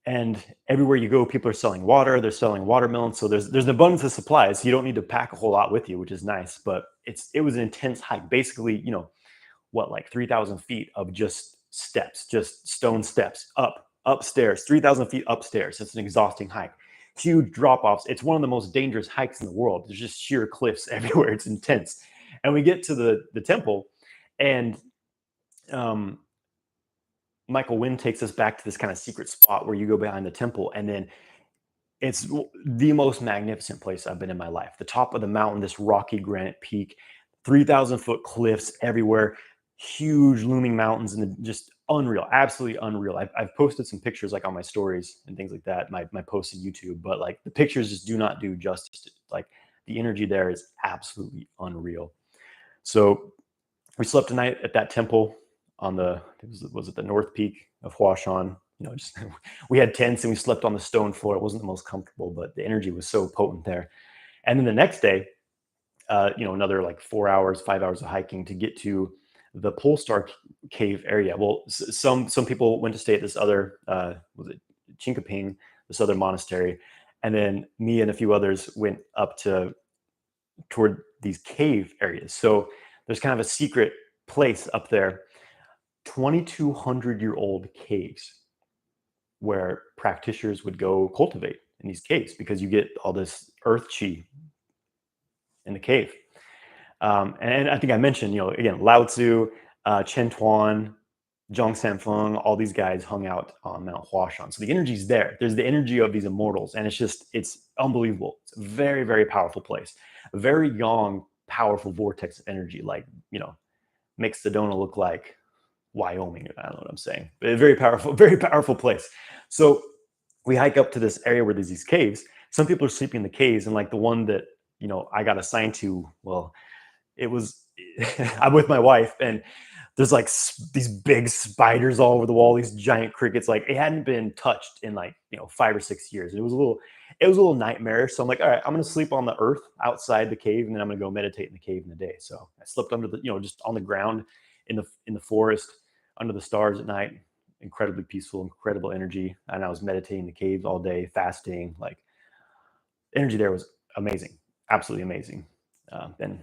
And everywhere you go, people are selling water. They're selling watermelon. So there's an abundance of supplies. So you don't need to pack a whole lot with you, which is nice. But it was an intense hike. Basically, what, like 3,000 feet of just steps, just stone steps upstairs, 3,000 feet upstairs. It's an exhausting hike. Huge drop offs. It's one of the most dangerous hikes in the world. There's just sheer cliffs everywhere. It's intense. And we get to the temple, and Michael Wynn takes us back to this kind of secret spot where you go behind the temple, and then it's the most magnificent place I've been in my life. The top of the mountain, this rocky granite peak, 3,000-foot cliffs everywhere, huge looming mountains, and just unreal, absolutely unreal. I've posted some pictures like on my stories and things like that, my posts on YouTube, but like the pictures just do not do justice. Like the energy there is absolutely unreal. So we slept a night at that temple on was it the North Peak of Huashan. Just we had tents and we slept on the stone floor. It wasn't the most comfortable, but the energy was so potent there. And then the next day, another like 4 hours, 5 hours of hiking to get to the Pole Star Cave area. Well, some people went to stay at this other, was it Chinkaping, this other monastery, and then me and a few others went up toward these cave areas. So there's kind of a secret place up there, 2,200-year-old caves where practitioners would go cultivate in these caves because you get all this earth chi in the cave. And I think I mentioned, again, Lao Tzu, Chen Tuan, Zhang Sanfeng, all these guys hung out on Mount Huashan. So the energy's there. There's the energy of these immortals, and it's unbelievable. It's a very, very powerful place. A very young, powerful vortex of energy, like, makes Sedona look like Wyoming. I don't know what I'm saying, but a very powerful place. So we hike up to this area where there's these caves. Some people are sleeping in the caves, and like the one that, I got assigned to, well, it was, I'm with my wife, and there's like these big spiders all over the wall, these giant crickets. Like it hadn't been touched in like, 5 or 6 years. It was a little nightmarish. So I'm like, all right, I'm going to sleep on the earth outside the cave, and then I'm going to go meditate in the cave in the day. So I slept under the, just on the ground in the forest under the stars at night. Incredibly peaceful, incredible energy. And I was meditating in the caves all day, fasting. Like energy there was amazing, absolutely amazing. And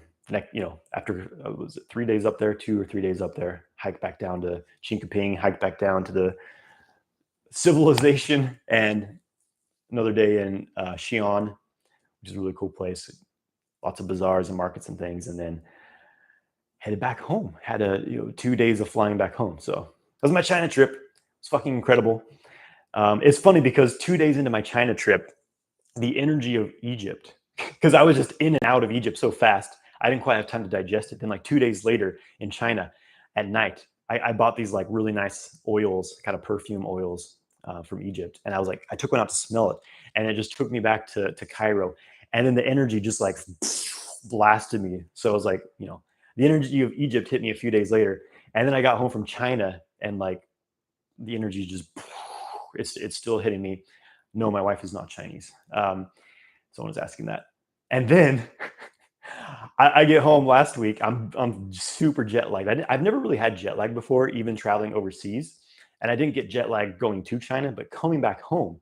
after was it 3 days up there, 2 or 3 days up there, hiked back down to Chinkaping, hiked back down to the civilization, and another day in Xi'an, which is a really cool place. Lots of bazaars and markets and things, and then headed back home. Had 2 days of flying back home. So that was my China trip. It's fucking incredible. It's funny because 2 days into my China trip, the energy of Egypt, because I was just in and out of Egypt so fast, I didn't quite have time to digest it. Then like 2 days later in China at night, I bought these like really nice oils, kind of perfume oils from Egypt. And I was like, I took one out to smell it, and it just took me back to Cairo. And then the energy just like blasted me. So I was like, the energy of Egypt hit me a few days later. And then I got home from China, and like the energy just, it's still hitting me. No, my wife is not Chinese. Someone's asking that. And then I get home last week. I'm super jet lagged. I've never really had jet lag before, even traveling overseas. And I didn't get jet lag going to China, but coming back home,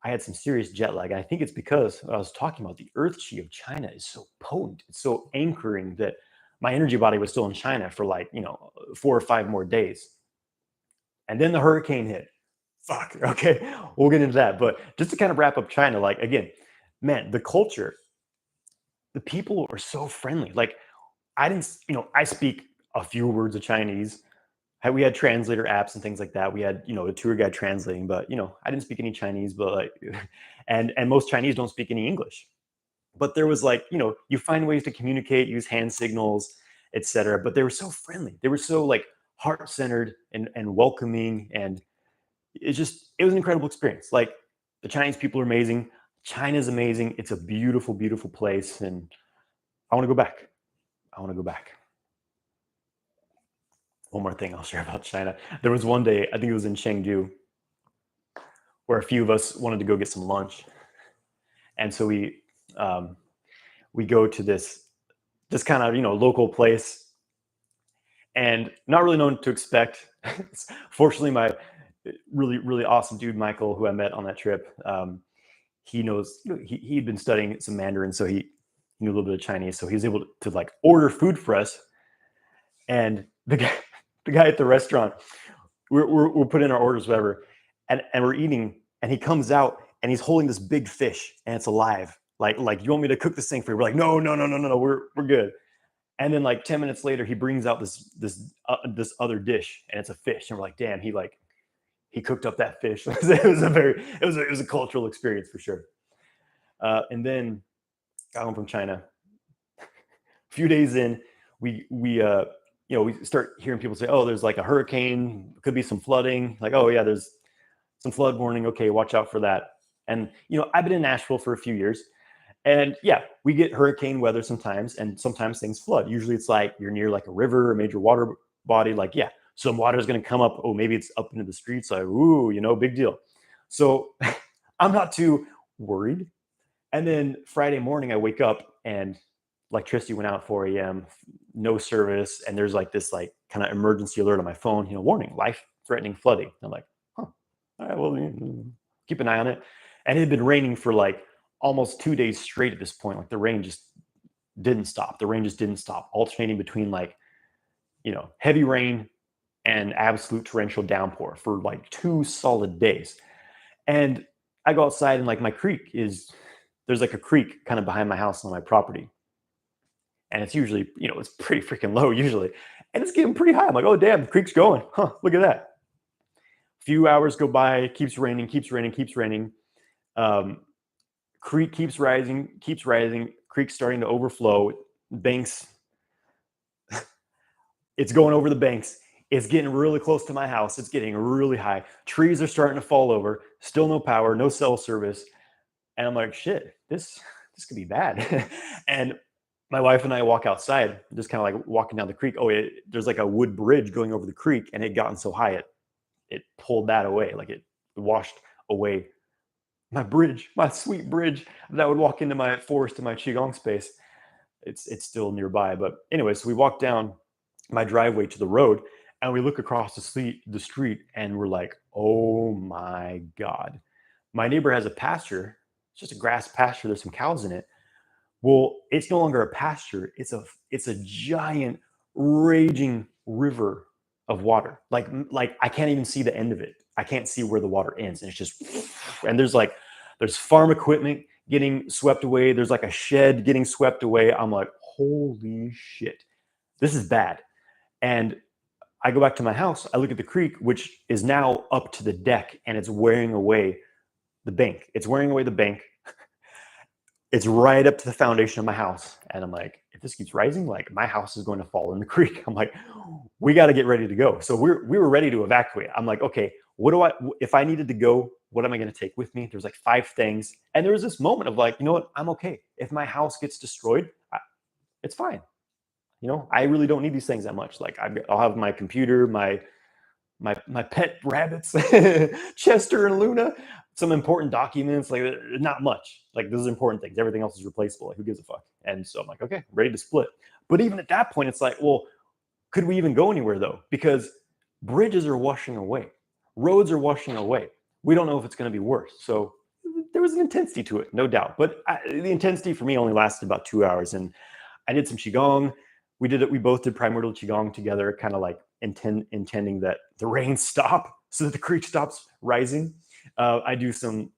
I had some serious jet lag. And I think it's because I was talking about the earth chi of China is so potent. It's so anchoring that my energy body was still in China for like, 4 or 5 more days. And then the hurricane hit. Fuck. Okay. We'll get into that. But just to kind of wrap up China, like, again, man, the culture, the people are so friendly. Like I speak a few words of Chinese. We had translator apps and things like that. We had, a tour guide translating, but, I didn't speak any Chinese, but like, and most Chinese don't speak any English. But there was like, you find ways to communicate, use hand signals, etc. But they were so friendly. They were so like heart-centered and welcoming. And it was an incredible experience. Like the Chinese people are amazing. China's amazing. It's a beautiful, beautiful place. And I want to go back. One more thing I'll share about China. There was one day, I think it was in Chengdu, where a few of us wanted to go get some lunch. And so we go to this this kind of, local place, and not really known to expect. Fortunately, my really, really awesome dude, Michael, who I met on that trip, he knows, he'd been studying some Mandarin, so he knew a little bit of Chinese, so he was able to like order food for us. And the guy at the restaurant, we're putting in our orders, whatever, and we're eating, and he comes out and he's holding this big fish, and it's alive. Like, you want me to cook this thing for you? We're like, no, we're good. And then like 10 minutes later, he brings out this other dish, and it's a fish, and we're like, damn, he cooked up that fish. It was a cultural experience for sure. And then got home from China. A few days in, we start hearing people say, oh, there's like a hurricane, could be some flooding. Like, oh yeah, there's some flood warning. Okay, watch out for that. And I've been in Asheville for a few years, and yeah, we get hurricane weather sometimes, and sometimes things flood. Usually it's like you're near like a river, a major water body. Like, yeah, some water is going to come up. Oh, maybe it's up into the streets. Like, ooh, big deal. So I'm not too worried. And then Friday morning, I wake up and electricity went out at 4 a.m., no service. And there's like this like kind of emergency alert on my phone, warning, life-threatening flooding. And I'm like, huh, all right, well, keep an eye on it. And it had been raining for like almost 2 days straight at this point. Like the rain just didn't stop. The rain just didn't stop, alternating between like, heavy rain and absolute torrential downpour for like 2 solid days. And I go outside, and like there's like a creek kind of behind my house on my property. And it's usually, it's pretty freaking low usually. And it's getting pretty high. I'm like, oh, damn, the creek's going. Huh, look at that. A few hours go by, keeps raining. Creek keeps rising. Creek's starting to overflow. Banks, it's going over the banks. It's getting really close to my house. It's getting really high. Trees are starting to fall over. Still no power, no cell service. And I'm like, shit, this could be bad. And my wife and I walk outside, just kind of like walking down the creek. Oh, there's like a wood bridge going over the creek, and it had gotten so high, it pulled that away. Like it washed away my bridge, my sweet bridge that would walk into my forest in my Qigong space. It's still nearby. But anyway, so we walk down my driveway to the road, and we look across the street, and we're like, oh my God. My neighbor has a pasture. It's just a grass pasture. There's some cows in it. Well, it's no longer a pasture. It's a giant raging river of water. Like I can't even see the end of it. I can't see where the water ends. And it's just, and there's farm equipment getting swept away. There's like a shed getting swept away. I'm like, holy shit, this is bad. And I go back to my house. I look at the creek, which is now up to the deck, and it's wearing away the bank. It's wearing away the bank. It's right up to the foundation of my house. And I'm like, if this keeps rising, like my house is going to fall in the creek. I'm like, we got to get ready to go. So we were ready to evacuate. I'm like, okay, if I needed to go, what am I going to take with me? There's like 5 things. And there was this moment of like, you know what? I'm okay. If my house gets destroyed, it's fine. I really don't need these things that much. Like I'll have my computer, my pet rabbits, Chester and Luna, some important documents, like not much. Like those are important things. Everything else is replaceable. Like who gives a fuck? And so I'm like, okay, ready to split. But even at that point, it's like, well, could we even go anywhere though? Because bridges are washing away. Roads are washing away. We don't know if it's going to be worse. So there was an intensity to it, no doubt. But the intensity for me only lasted about 2 hours. And I did some Qigong. We both did primordial Qigong together, kind of like intending that the rain stop so that the creek stops rising. I do some,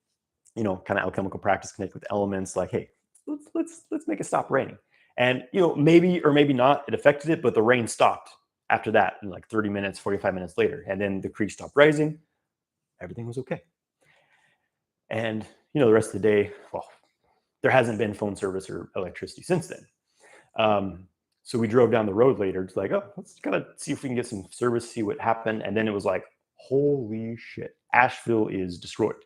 kind of alchemical practice, connect with elements, like, hey, let's make it stop raining. And maybe or maybe not, it affected it, but the rain stopped after that in like 30 minutes, 45 minutes later. And then the creek stopped rising. Everything was okay. And the rest of the day, well, there hasn't been phone service or electricity since then. So we drove down the road later. It's like, oh, let's kind of see if we can get some service, see what happened. And then it was like, holy shit, Asheville is destroyed.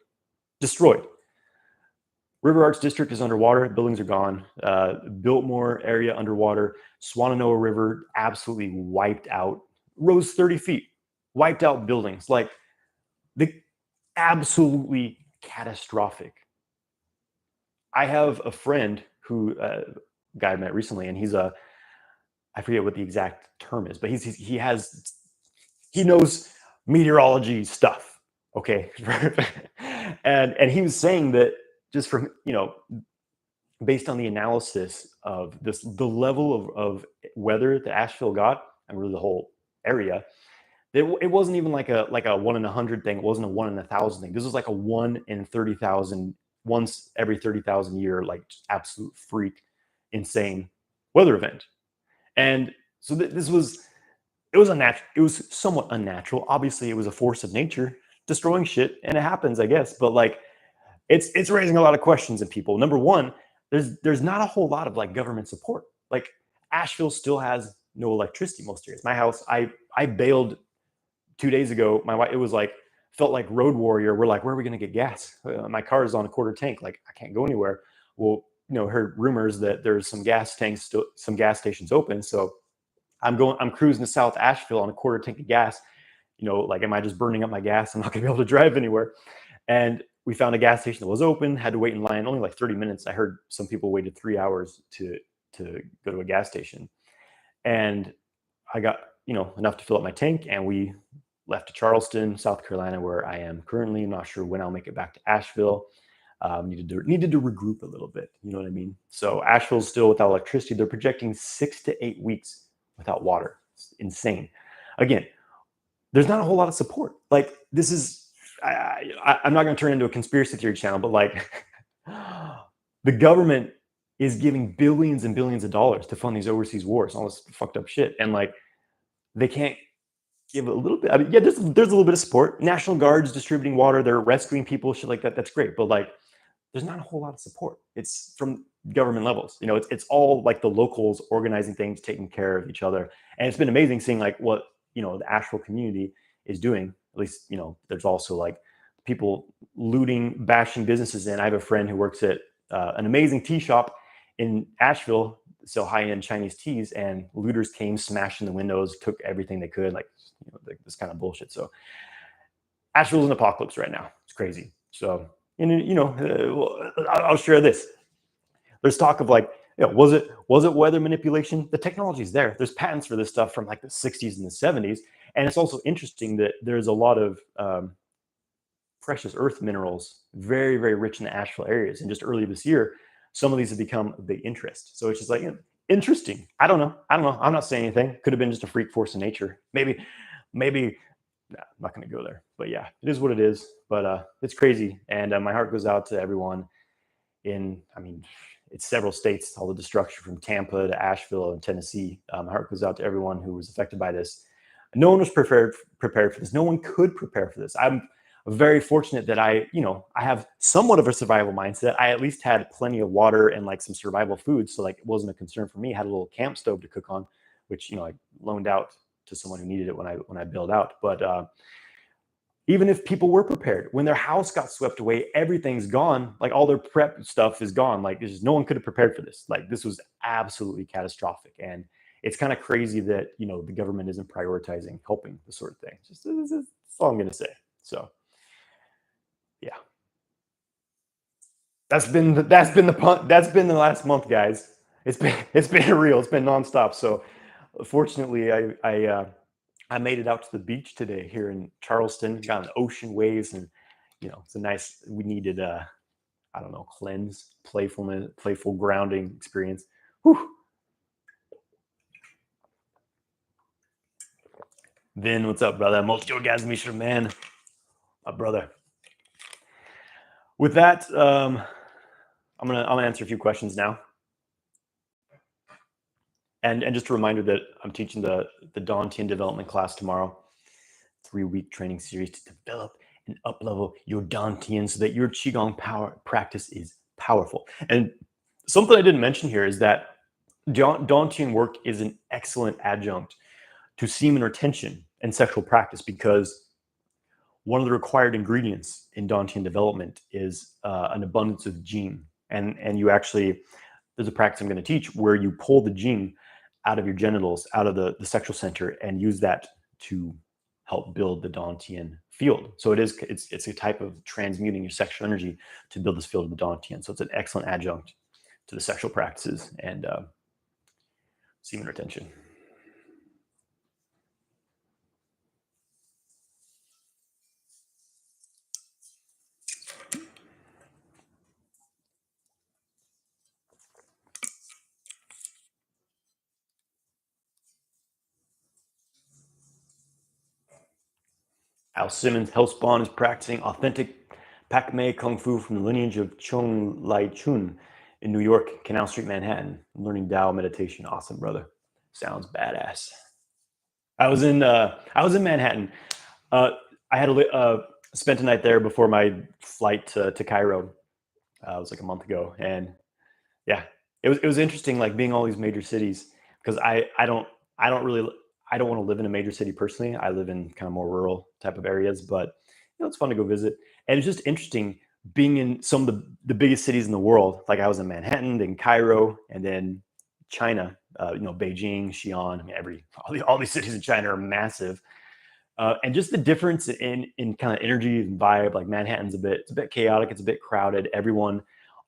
River Arts District is underwater. Buildings are gone. Biltmore area underwater. Swananoa River absolutely wiped out. Rose 30 feet. Wiped out buildings. Like the absolutely catastrophic. I have a friend who guy I met recently, and he's a I forget what the exact term is, but he knows meteorology stuff. Okay. And he was saying that just from, based on the analysis of this, the level of weather that Asheville got, and really the whole area, it wasn't even like a 1 in 100 thing. It wasn't a 1 in 1,000 thing. This was like a 1 in 30,000, once every 30,000 year, like absolute freak, insane weather event. And so this was, it was unnatural. It was somewhat unnatural. Obviously, it was a force of nature destroying shit, and it happens, I guess. But like, it's raising a lot of questions in people. Number one, there's not a whole lot of like government support. Like Asheville still has no electricity most areas. My house, I bailed 2 days ago. My wife, it was like, felt like Road Warrior. We're like, where are we going to get gas? My car is on a quarter tank. Like I can't go anywhere. Well, heard rumors that there's some gas tanks, some gas stations open. So I'm cruising to South Asheville on a quarter tank of gas. Like, am I just burning up my gas? I'm not going to be able to drive anywhere. And we found a gas station that was open, had to wait in line only like 30 minutes. I heard some people waited 3 hours to go to a gas station. And I got, enough to fill up my tank, and we left to Charleston, South Carolina, where I am currently. I'm not sure when I'll make it back to Asheville. Needed to regroup a little bit. You know what I mean? So Asheville's still without electricity. They're projecting 6 to 8 weeks without water. It's insane. Again, there's not a whole lot of support. Like, this is, I'm not going to turn into a conspiracy theory channel, but like the government is giving billions and billions of dollars to fund these overseas wars, all this fucked up shit. And like, they can't give a little bit. I mean, yeah, there's a little bit of support. National Guard's distributing water. They're rescuing people, shit like that. That's great. But like, there's not a whole lot of support. It's from government levels. It's all like the locals organizing things, taking care of each other. And it's been amazing seeing like what, the Asheville community is doing. At least, there's also like people looting, bashing businesses in. I have a friend who works at an amazing tea shop in Asheville, sell high-end Chinese teas, and looters came, smashing the windows, took everything they could, like, this kind of bullshit. So Asheville's an apocalypse right now. It's crazy. So, I'll share this. There's talk of like, was it weather manipulation? The technology is there. There's patents for this stuff from like the 60s and the 70s. And it's also interesting that there's a lot of precious earth minerals, very, very rich in the Asheville areas. And just early this year, some of these have become a big interest. So it's just like, interesting. I don't know. I'm not saying anything. Could have been just a freak force of nature. Maybe, nah, I'm not going to go there. But yeah, it is what it is. But it's crazy. And my heart goes out to everyone it's several states, all the destruction from Tampa to Asheville and Tennessee. My heart goes out to everyone who was affected by this. No one was prepared for this. No one could prepare for this. I'm very fortunate that I have somewhat of a survival mindset. I at least had plenty of water and like some survival food. So like, it wasn't a concern for me. I had a little camp stove to cook on, which, I loaned out to someone who needed it when I bailed out. But even if people were prepared, when their house got swept away, everything's gone. Like, all their prep stuff is gone. Like, no one could have prepared for this. Like, this was absolutely catastrophic. And it's kind of crazy that, the government isn't prioritizing helping this sort of thing. That's all I'm going to say. So yeah, that's been the last month, guys. It's been real. It's been nonstop. So fortunately, I made it out to the beach today here in Charleston. Got an ocean waves, and it's a nice. We needed cleanse, playful grounding experience. Whew. Vin, what's up, brother? Multi-orgasmischer man, my brother. With that, I'm gonna answer a few questions now. And just a reminder that I'm teaching the Dantian development class tomorrow. 3-week training series to develop and up-level your Dantian so that your Qigong power practice is powerful. And something I didn't mention here is that Dantian work is an excellent adjunct to semen retention and sexual practice, because one of the required ingredients in Dantian development is an abundance of Jing. And you actually, there's a practice I'm going to teach where you pull the Jing out of your genitals, out of the sexual center, and use that to help build the Dantian field. So it's a type of transmuting your sexual energy to build this field of the Dantian. So it's an excellent adjunct to the sexual practices and semen retention. Al Simmons Hellspawn is practicing authentic Pak-Mei Kung Fu from the lineage of Chong Lai Chun in New York, Canal Street, Manhattan. Learning Tao meditation. Awesome, brother. Sounds badass. I was in Manhattan. Uh, I had spent a night there before my flight to Cairo. It was like a month ago, and yeah, it was interesting, like being all these major cities, because I don't really I don't want to live in a major city personally. I live in kind of more rural type of areas, but it's fun to go visit, and it's just interesting being in some of the biggest cities in the world. Like I was in Manhattan, then Cairo, and then China. Beijing, Xi'an. I mean, all these cities in China are massive, and just the difference in kind of energy and vibe. Like Manhattan's it's a bit chaotic, it's a bit crowded.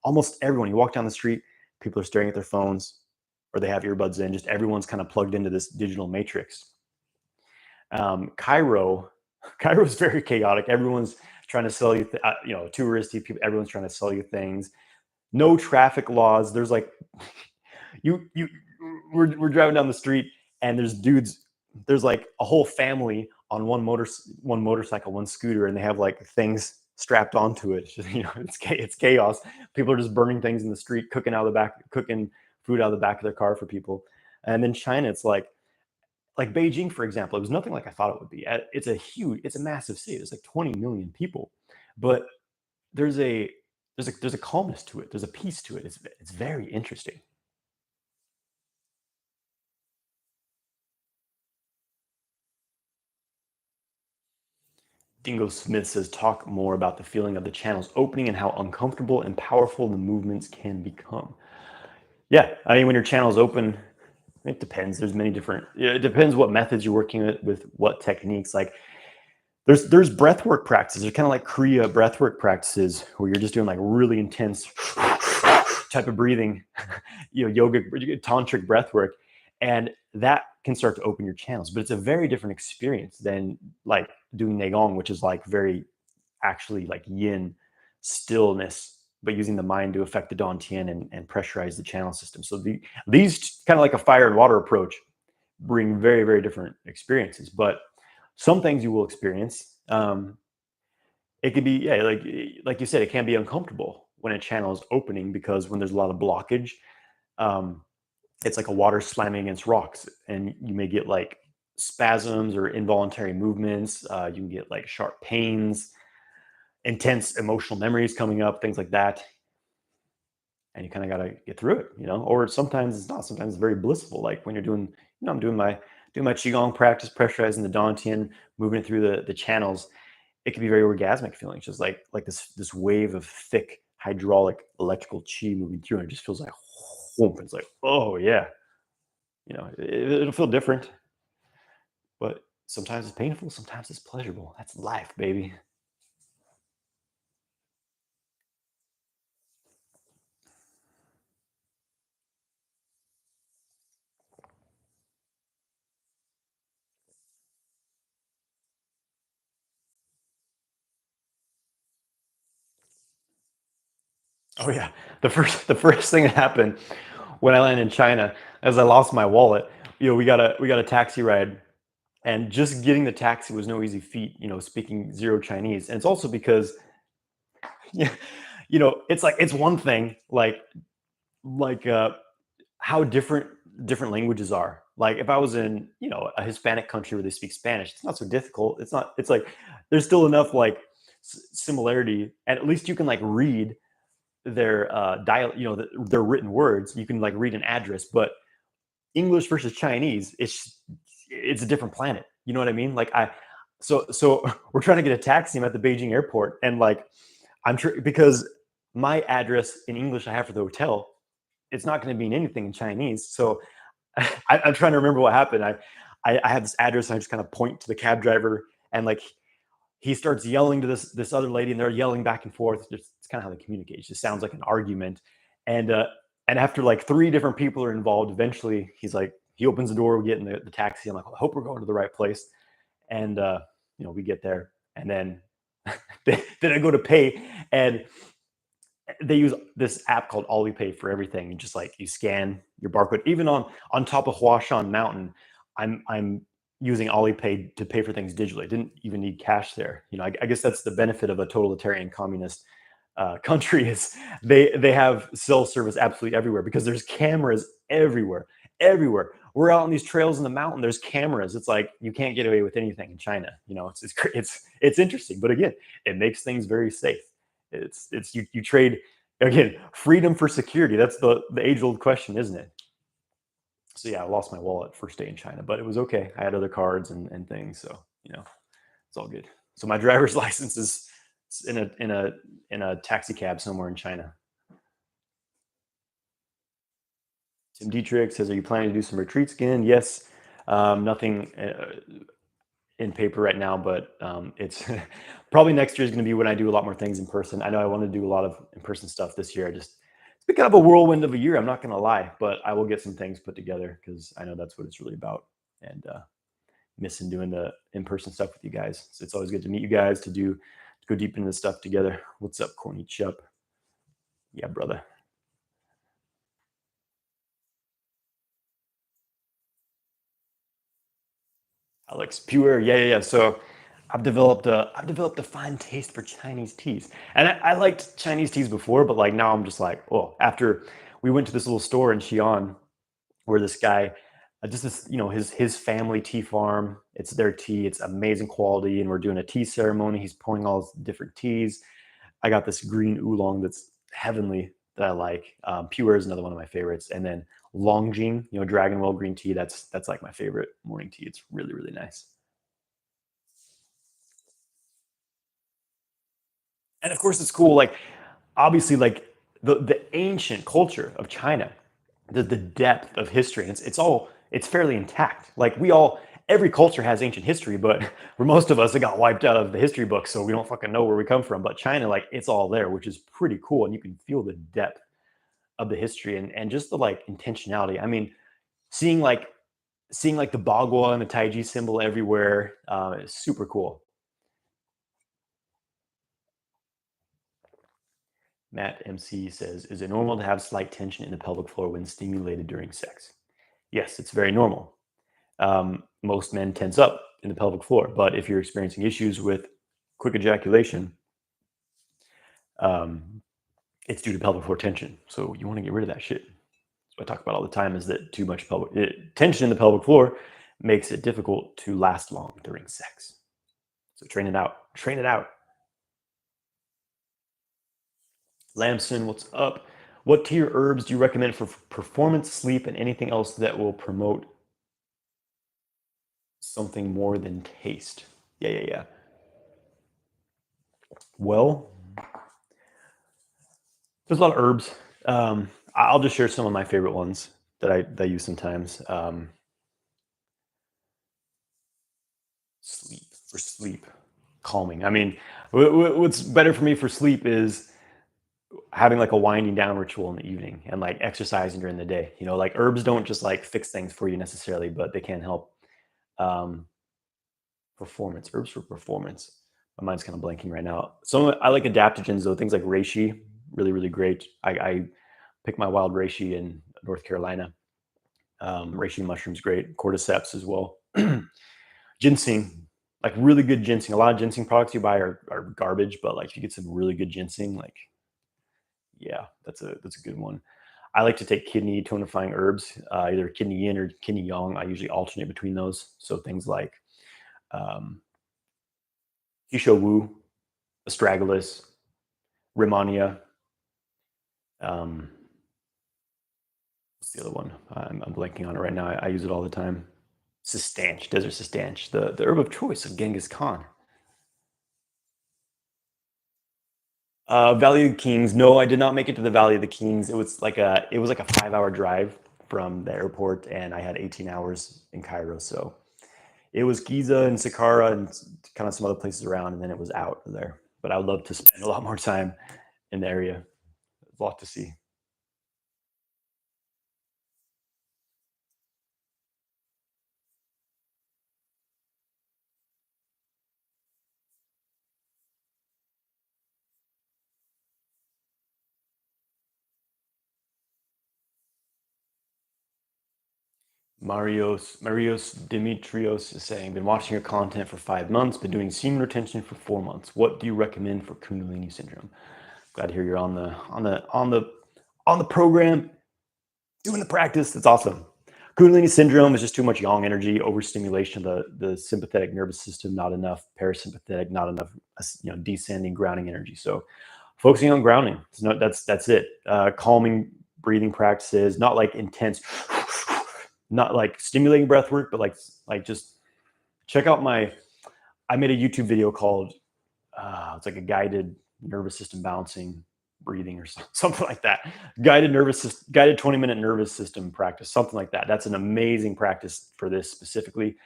Almost everyone, you walk down the street, people are staring at their phones or they have earbuds in. Just everyone's kind of plugged into this digital matrix. Cairo, Cairo is very chaotic. Everyone's trying to sell you, touristy people. Everyone's trying to sell you things. No traffic laws. There's like you we're driving down the street and there's like a whole family on one motorcycle, one scooter, and they have like things strapped onto it. It's chaos. People are just burning things in the street, cooking food out of the back of their car for people. And then China, it's like Beijing, for example. It was nothing like I thought it would be. It's a massive city. There's like 20 million people, but there's a there's a calmness to it. There's a peace to it. It's very interesting. Dingo Smith says, talk more about the feeling of the channels opening and how uncomfortable and powerful the movements can become. Yeah, I mean, when your channels open, it depends. There's many different. Yeah, it depends what methods you're working with what techniques. Like there's breathwork practices. They're kind of like Kriya breathwork practices where you're just doing like really intense type of breathing, yoga, tantric breathwork, and that can start to open your channels. But it's a very different experience than like doing Neigong, which is like very actually like yin stillness, but using the mind to affect the Dantian and pressurize the channel system. So these kind of like a fire and water approach bring very, very different experiences. But some things you will experience. It could be, yeah, like you said, it can be uncomfortable when a channel is opening because when there's a lot of blockage, um, it's like a water slamming against rocks, and you may get like spasms or involuntary movements. You can get like sharp pains, intense emotional memories coming up, things like that. And you kind of got to get through it, or sometimes it's not. Sometimes it's very blissful. Like when you're doing, I'm doing my Qigong practice, pressurizing the Dantian, moving it through the channels. It can be very orgasmic feeling, just like this wave of thick hydraulic electrical chi moving through, and it just feels like whoomp. It's like, oh yeah, it'll feel different, but sometimes it's painful, sometimes it's pleasurable. That's life, baby. Oh yeah, the first thing that happened when I landed in China, as I lost my wallet. We got a taxi ride, and just getting the taxi was no easy feat. Speaking zero Chinese, and it's also because yeah, it's one thing like how different languages are. Like if I was in a Hispanic country where they speak Spanish, it's not so difficult. It's not. It's like there's still enough like similarity, and at least you can like read their dial, their written words. You can like read an address, but English versus Chinese, it's a different planet. You know what I mean? Like so we're trying to get a taxi. I'm at the Beijing airport, and like I'm sure because my address in English I have for the hotel, it's not going to mean anything in Chinese. So I'm trying to remember what happened. I have this address, and I just kind of point to the cab driver, and like he starts yelling to this other lady, and they're yelling back and forth. It's kind of how they communicate. It just sounds like an argument. And after like three different people are involved, eventually he opens the door, we get in the taxi. I'm like, well, I hope we're going to the right place. And we get there, and then then I go to pay, and they use this app called Alipay for everything. And just like you scan your barcode, even on top of Huashan Mountain. I'm using Alipay to pay for things digitally. Didn't even need cash there. I guess that's the benefit of a totalitarian communist country is they have cell service absolutely everywhere because there's cameras everywhere, everywhere. We're out on these trails in the mountain. There's cameras. It's like you can't get away with anything in China. It's interesting, but again, it makes things very safe. It's you trade again freedom for security. That's the age old question, isn't it? So yeah, I lost my wallet first day in China, but it was okay. I had other cards and things, so it's all good. So my driver's license is in a taxi cab somewhere in China. Tim Dietrich says, "Are you planning to do some retreats again?" Yes. Nothing in paper right now, but it's probably next year is going to be when I do a lot more things in person. I know I want to do a lot of in person stuff this year. It's been kind of a whirlwind of a year. I'm not going to lie, but I will get some things put together because I know that's what it's really about. And missing doing the in person stuff with you guys. So it's always good to meet you guys to go deep into the stuff together. What's up, Corny Chup? Yeah, brother. Alex Pure, yeah. So I've developed a fine taste for Chinese teas, and I liked Chinese teas before, but like now I'm just like, oh. After we went to this little store in Xi'an, where this guy, just this, his family tea farm. It's their tea. It's amazing quality, and we're doing a tea ceremony. He's pouring all these different teas. I got this green oolong that's heavenly that I like. Pure is another one of my favorites, and then Longjing, Dragon Well green tea. That's like my favorite morning tea. It's really really nice. And of course it's cool, like obviously like the ancient culture of China, the depth of history, and it's fairly intact. Like every culture has ancient history, but for most of us it got wiped out of the history books, so we don't fucking know where we come from. But China, like it's all there, which is pretty cool, and you can feel the depth of the history and just the like intentionality. I mean, seeing like the bagua and the taiji symbol everywhere is super cool. Matt MC says, "Is it normal to have slight tension in the pelvic floor when stimulated during sex?" Yes, it's very normal. Most men tense up in the pelvic floor, but if you're experiencing issues with quick ejaculation, um, it's due to pelvic floor tension. So you want to get rid of that shit. So I talk about all the time is that too much tension in the pelvic floor makes it difficult to last long during sex. So train it out. Train it out. Lamson, what's up? What tier herbs do you recommend for performance, sleep, and anything else that will promote something more than taste? Yeah. Well, there's a lot of herbs. I'll just share some of my favorite ones that I use sometimes. Sleep, calming. I mean, what's better for me for sleep is having like a winding down ritual in the evening and like exercising during the day. Like herbs don't just like fix things for you necessarily, but they can help. Um, Performance, herbs for performance. My mind's kind of blanking right now. I like adaptogens though, things like reishi, really, really great. I pick my wild reishi in North Carolina. Reishi mushrooms, great. Cordyceps as well. Ginseng, like really good ginseng. A lot of ginseng products you buy are garbage, but like if you get some really good ginseng, like yeah, that's a good one. I like to take kidney tonifying herbs, either kidney yin or kidney yang. I usually alternate between those. So things like um, Hisho Wu, astragalus, Rehmannia. Um, what's the other one? I'm blanking on it right now. I use it all the time. Sistanch, desert sistanch, the herb of choice of Genghis Khan. Valley of the Kings. No, I did not make it to the Valley of the Kings. It was like a 5-hour drive from the airport, and I had 18 hours in Cairo. So it was Giza and Sakara and kind of some other places around, and then it was out of there. But I would love to spend a lot more time in the area. There's a lot to see. Marios Dimitrios is saying, been watching your content for 5 months, been doing semen retention for 4 months. What do you recommend for Kundalini syndrome? Glad to hear you're on the program, doing the practice. That's awesome. Kundalini syndrome is just too much yang energy, overstimulation of the sympathetic nervous system, not enough parasympathetic, not enough descending grounding energy. So focusing on grounding. That's it. Calming breathing practices, not like intense, not like stimulating breath work, but like just check out I made a YouTube video called it's like a guided nervous system balancing breathing or something like that. Guided 20-minute nervous system practice, something like that. That's an amazing practice for this specifically.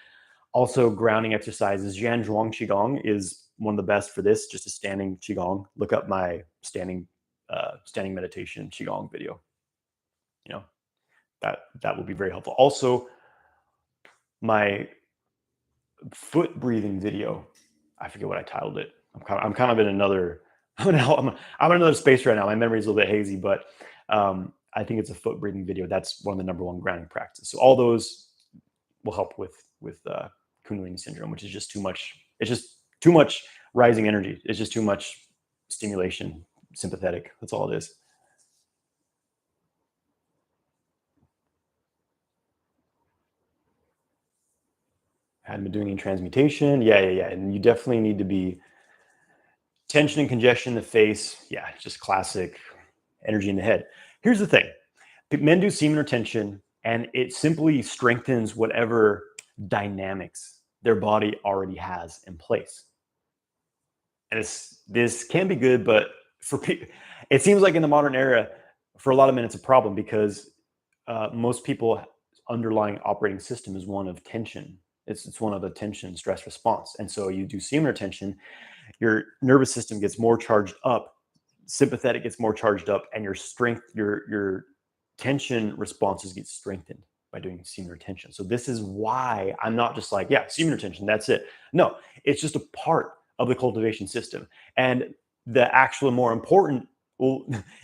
Also, grounding exercises. Yan Zhuang Qigong is one of the best for this. Just a standing Qigong. Look up my standing meditation Qigong video. That will be very helpful. Also, my foot breathing video. I forget what I titled it. I'm kind of in another. I'm in another space right now. My memory is a little bit hazy, but I think it's a foot breathing video. That's one of the number one grounding practices. So all those will help with Kundalini syndrome, which is just too much. It's just too much rising energy. It's just too much stimulation, sympathetic. That's all it is. Hadn't been doing any transmutation. Yeah. And you definitely need to be tension and congestion in the face. Yeah, just classic energy in the head. Here's the thing. Men do semen retention, and it simply strengthens whatever dynamics their body already has in place. And this can be good, but for people, it seems like in the modern era, for a lot of men, it's a problem because most people underlying operating system is one of tension. It's one of a tension stress response. And so you do semen retention, your nervous system gets more charged up, sympathetic gets more charged up, and your tension responses get strengthened by doing semen retention. So this is why I'm not just like, yeah, semen retention, that's it. No, it's just a part of the cultivation system. And the actual more important,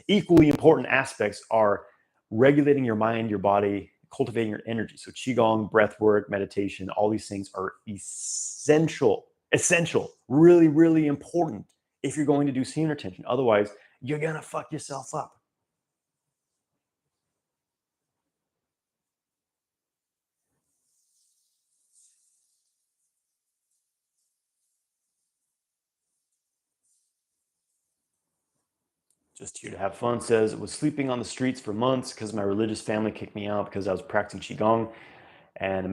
equally important aspects are regulating your mind, your body, cultivating your energy. So Qigong, breath work, meditation, all these things are essential, really, really important if you're going to do semen retention. Otherwise, you're going to fuck yourself up. Just here to have fun says, was sleeping on the streets for months because my religious family kicked me out because I was practicing Qigong and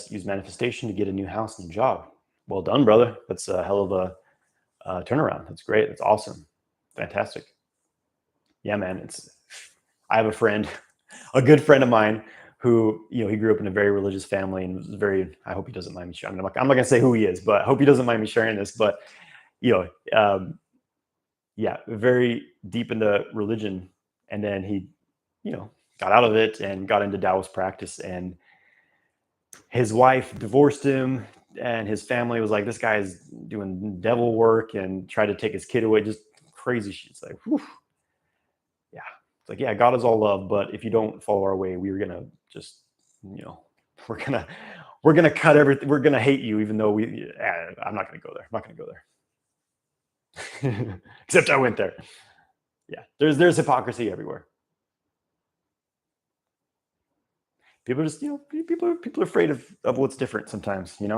use manifestation to get a new house and job. Well done, brother. That's a hell of a turnaround. That's great. That's awesome. Fantastic. Yeah, man. I have a friend, a good friend of mine who, he grew up in a very religious family and was I hope he doesn't mind me sharing. I'm not going to say who he is, but I hope he doesn't mind me sharing this, but yeah, very deep into religion. And then he, got out of it and got into Taoist practice, and his wife divorced him, and his family was like, this guy's doing devil work, and tried to take his kid away. Just crazy shit. It's like, whew. Yeah. It's like, yeah, God is all love, but if you don't follow our way, we're going to just, we're going to cut everything. We're going to hate you, even though I'm not going to go there. I'm not going to go there. Except I went there. Yeah. There's hypocrisy everywhere. People are just, people are afraid of what's different sometimes, And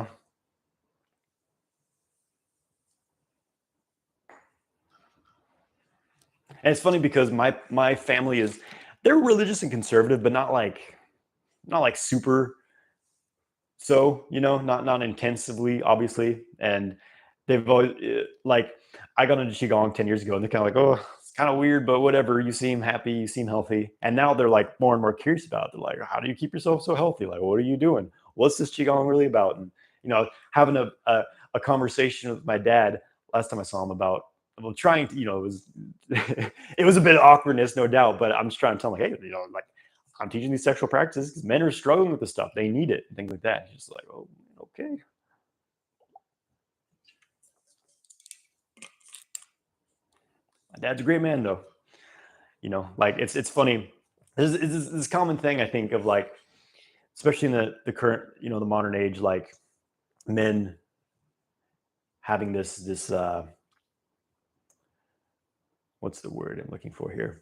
it's funny because my family they're religious and conservative, but not like super. So, not intensively, obviously. And they've always I got into Qigong 10 years ago, and they're kind of like, oh, it's kind of weird, but whatever. You seem happy, you seem healthy. And now they're like more and more curious about it. They're like, how do you keep yourself so healthy? Like, what are you doing? What's this Qigong really about? And, having a conversation with my dad last time I saw him about, trying to, it was, it was a bit of awkwardness, no doubt, but I'm just trying to tell him, like, hey, I'm teaching these sexual practices because men are struggling with this stuff. They need it, things like that. He's just like, oh, okay. My dad's a great man, though. It's funny. There's this common thing, I think, of especially in the current, the modern age, like men having this what's the word I'm looking for here?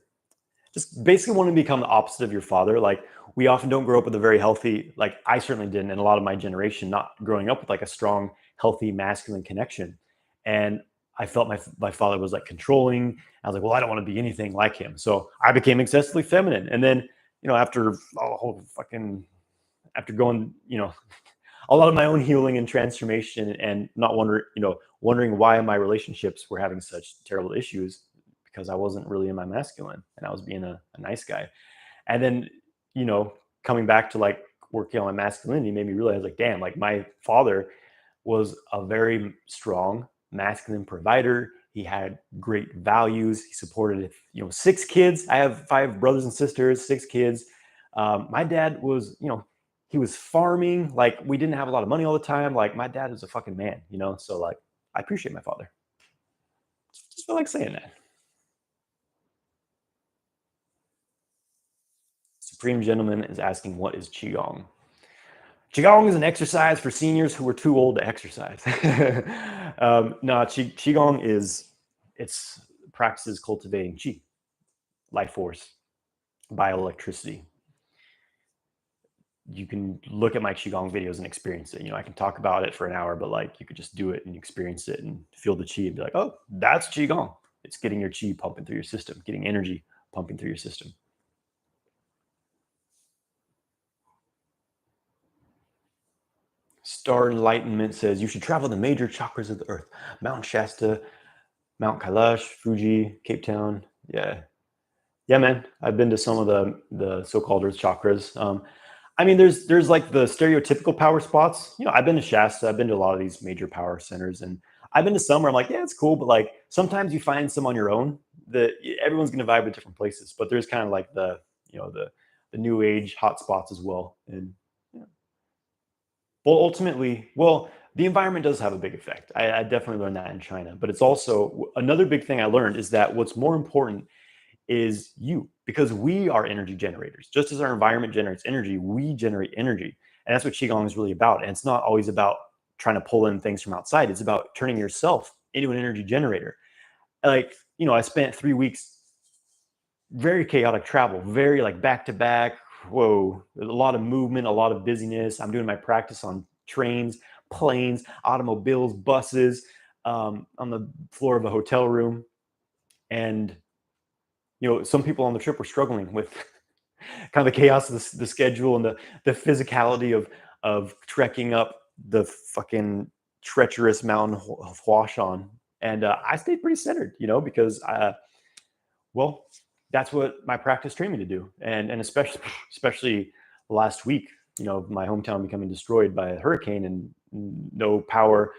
Just basically want to become the opposite of your father. Like, we often don't grow up with a very healthy, like I certainly didn't, and a lot of my generation, not growing up with like a strong, healthy masculine connection. And I felt my father was like controlling. I was like, well, I don't want to be anything like him. So I became excessively feminine. And then, after after going, a lot of my own healing and transformation, and not wondering why my relationships were having such terrible issues, because I wasn't really in my masculine and I was being a nice guy. And then, coming back to like working on my masculinity made me realize, like, damn, like my father was a very strong masculine provider. He had great values. He supported, 6 kids. I have 5 brothers and sisters, 6 kids. My dad was, he was farming. Like, we didn't have a lot of money all the time. Like, my dad was a fucking man, So like, I appreciate my father. Just feel like saying that. Supreme Gentleman is asking, what is Qigong? Qigong is an exercise for seniors who are too old to exercise. No, Qigong it's practices cultivating Qi, life force, bioelectricity. You can look at my Qigong videos and experience it. I can talk about it for an hour, but like, you could just do it and experience it and feel the Qi and be like, oh, that's Qigong. It's getting your Qi pumping through your system, getting energy pumping through your system. Star Enlightenment says you should travel the major chakras of the earth: Mount Shasta, Mount Kailash, Fuji, Cape Town. Yeah, man. I've been to some of the so-called earth chakras. I mean, there's like the stereotypical power spots. I've been to Shasta. I've been to a lot of these major power centers, and I've been to some where I'm like, yeah, it's cool, but like sometimes you find some on your own that everyone's going to vibe at different places. But there's kind of like the new age hot spots as well, and yeah. Well, ultimately, the environment does have a big effect. I definitely learned that in China, but it's also another big thing I learned is that what's more important is you, because we are energy generators. Just as our environment generates energy, we generate energy. And that's what Qigong is really about. And it's not always about trying to pull in things from outside. It's about turning yourself into an energy generator. Like, I spent 3 weeks, very chaotic travel, very like back to back. Whoa, there's a lot of movement, a lot of busyness. I'm doing my practice on trains, planes, automobiles, buses, on the floor of a hotel room. And some people on the trip were struggling with kind of the chaos of the schedule and the physicality of trekking up the fucking treacherous mountain of Huashan. And I stayed pretty centered, because well, that's what my practice trained me to do. And especially last week, my hometown becoming destroyed by a hurricane, and no power,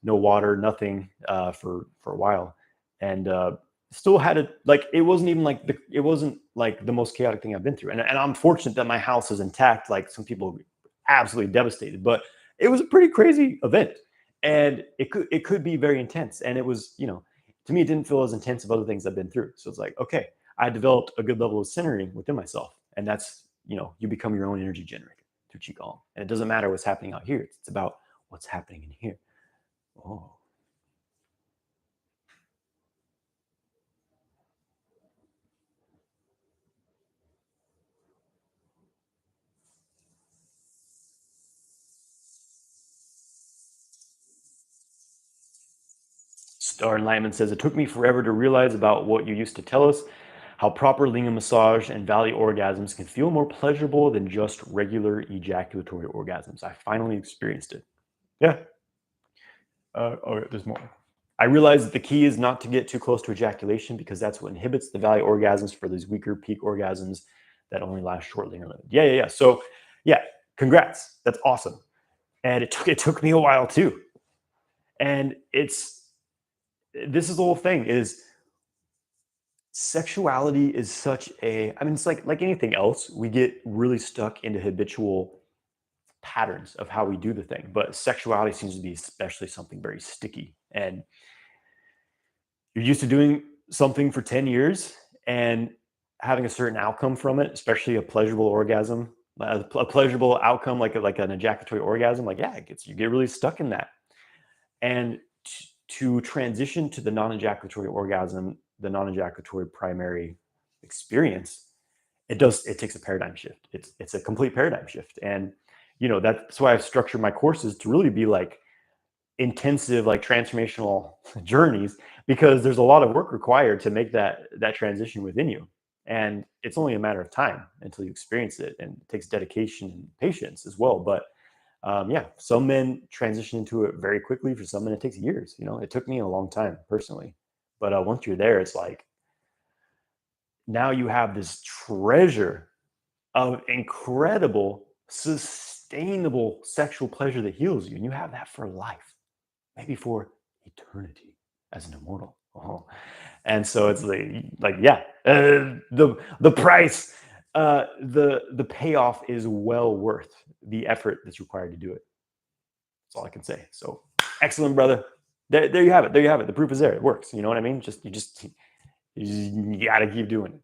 no water, nothing for a while. And still had it, like, it wasn't even like it wasn't like the most chaotic thing I've been through. And I'm fortunate that my house is intact. Like, some people were absolutely devastated, but it was a pretty crazy event, and it could be very intense. And it was, to me, it didn't feel as intense of other things I've been through. So it's like, okay, I developed a good level of centering within myself, and that's, you become your own energy generator through Qigong. And it doesn't matter what's happening out here; it's about what's happening in here. Oh. Star Enlightenment says, it took me forever to realize about what you used to tell us, how proper lingam massage and valley orgasms can feel more pleasurable than just regular ejaculatory orgasms. I finally experienced it. Yeah. Okay, there's more. I realized that the key is not to get too close to ejaculation, because that's what inhibits the valley orgasms for these weaker peak orgasms that only last shortly or limited. Yeah. So, yeah, congrats. That's awesome. And it took me a while too. And this is the whole thing is sexuality is such I mean, it's like anything else. We get really stuck into habitual patterns of how we do the thing, but sexuality seems to be especially something very sticky. And you're used to doing something for 10 years and having a certain outcome from it, especially a pleasurable orgasm. a pleasurable outcome, like an ejaculatory orgasm, like yeah, you get really stuck in that. And to transition to the non-ejaculatory orgasm, the non-ejaculatory primary experience, it takes a paradigm shift. It's a complete paradigm shift. And that's why I've structured my courses to really be like intensive, like transformational journeys, because there's a lot of work required to make that transition within you. And it's only a matter of time until you experience it, and it takes dedication and patience as well. But yeah, some men transition into it very quickly. For some men, it takes years. It took me a long time personally, but once you're there, it's like now you have this treasure of incredible, sustainable sexual pleasure that heals you, and you have that for life, maybe for eternity as an immortal. Oh. And so it's like yeah, the price, the payoff is well worth the effort that's required to do it. That's all I can say. So excellent, brother. There you have it. There you have it. The proof is there. It works. You know what I mean? You got to keep doing it.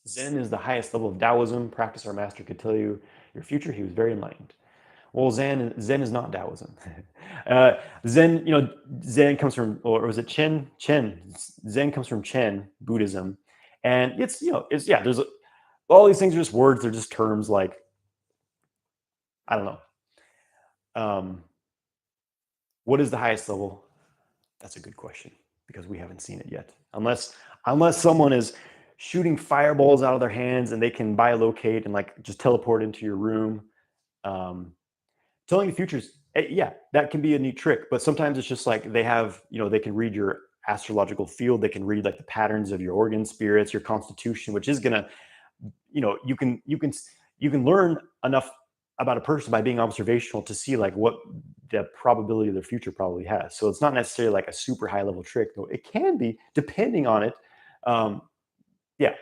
Zen is the highest level of Taoism. Practice our master could tell you your future. He was very enlightened. Well, Zen is not Taoism. Zen, Zen comes from, or was it Chen? Zen comes from Chen Buddhism, and it's yeah. There's all these things are just words. They're just terms. Like I don't know. What is the highest level? That's a good question, because we haven't seen it yet. Unless someone is shooting fireballs out of their hands and they can biolocate and like just teleport into your room. Telling the futures, yeah, that can be a neat trick. But sometimes it's just like they have, they can read your astrological field. They can read like the patterns of your organ spirits, your constitution, which is gonna, you can learn enough about a person by being observational to see like what the probability of their future probably has. So it's not necessarily like a super high level trick, though it can be depending on it. Yeah,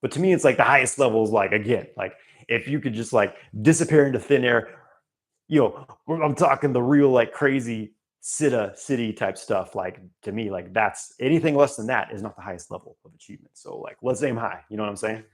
but to me, it's like the highest level is like, again, like if you could just like disappear into thin air, I'm talking the real like crazy city type stuff. Like to me, like that's anything less than that is not the highest level of achievement. So like let's aim high. You know what I'm saying?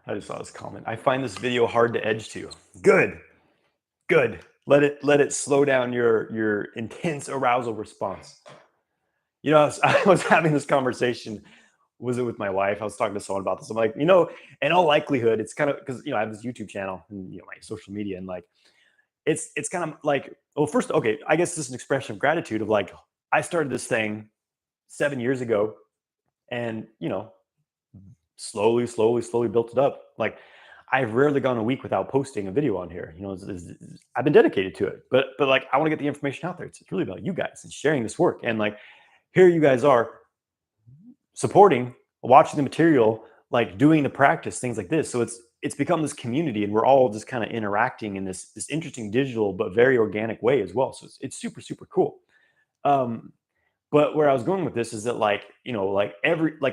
I just saw this comment. I find this video hard to edge to. Good. Let it slow down your intense arousal response. I was having this conversation. Was it with my wife? I was talking to someone about this. I'm like, in all likelihood, it's kind of because I have this YouTube channel and my social media, and like it's kind of like, well, first, okay, I guess this is an expression of gratitude of like I started this thing 7 years ago, and slowly built it up. Like I've rarely gone a week without posting a video on here. I've been dedicated to it, but like I want to get the information out there. It's really about you guys and sharing this work. And like here you guys are supporting, watching the material, like doing the practice, things like this. So it's become this community, and we're all just kind of interacting in this interesting digital but very organic way as well. So it's super cool. But where I was going with this is that like, like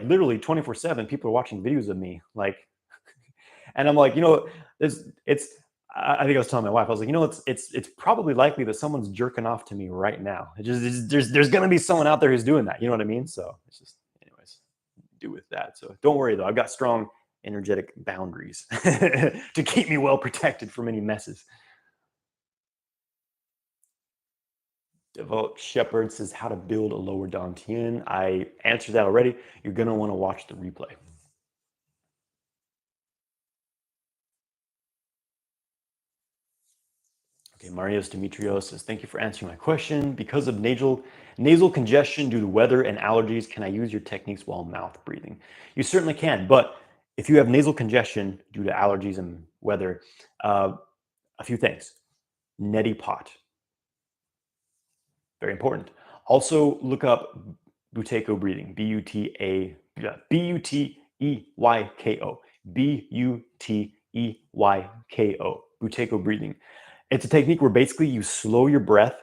literally 24/7 people are watching videos of me, like, and I'm like, I think I was telling my wife, I was like, it's probably likely that someone's jerking off to me right now. There's going to be someone out there who's doing that. You know what I mean? So it's just, anyways, do with that. So don't worry though. I've got strong energetic boundaries to keep me well protected from any messes. Devout Shepherd says how to build a lower Dantian. I answered that already. You're going to want to watch the replay. Okay, Marios Dimitrios says, thank you for answering my question. Because of nasal congestion due to weather and allergies, can I use your techniques while mouth breathing? You certainly can, but if you have nasal congestion due to allergies and weather, a few things. Neti pot. Very important. Also, look up Buteyko breathing. B-U-T-E-Y-K-O. B-U-T-E-Y-K-O. Buteyko breathing. It's a technique where basically you slow your breath.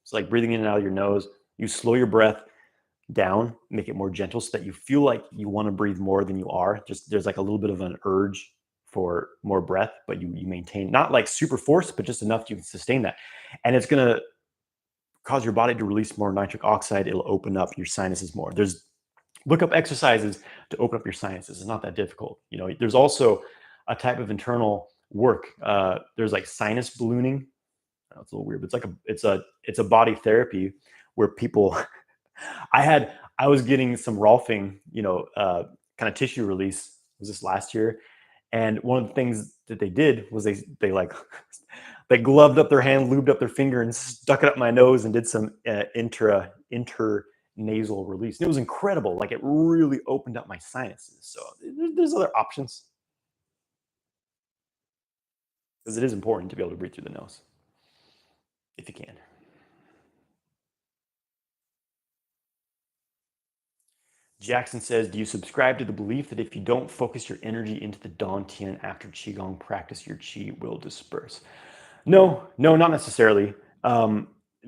It's like breathing in and out of your nose, You slow your breath down, make it more gentle so that you feel like you want to breathe more than you are. Just there's like a little bit of an urge for more breath, but you maintain, not like super force, but just enough you can sustain that. And it's gonna cause your body to release more nitric oxide. It'll open up your sinuses more. There's look up exercises to open up your sinuses. It's not that difficult. There's also a type of internal work. There's like sinus ballooning. I know it's a little weird, but it's a body therapy where people I was getting some Rolfing, kind of tissue release. Was this last year? And one of the things that they did was they like they gloved up their hand, lubed up their finger, and stuck it up my nose and did some intranasal release. And it was incredible. Like it really opened up my sinuses. So there's other options because it is important to be able to breathe through the nose if you can. Jackson says, do you subscribe to the belief that if you don't focus your energy into the Dantian after Qigong practice, your Qi will disperse? No, no, not necessarily.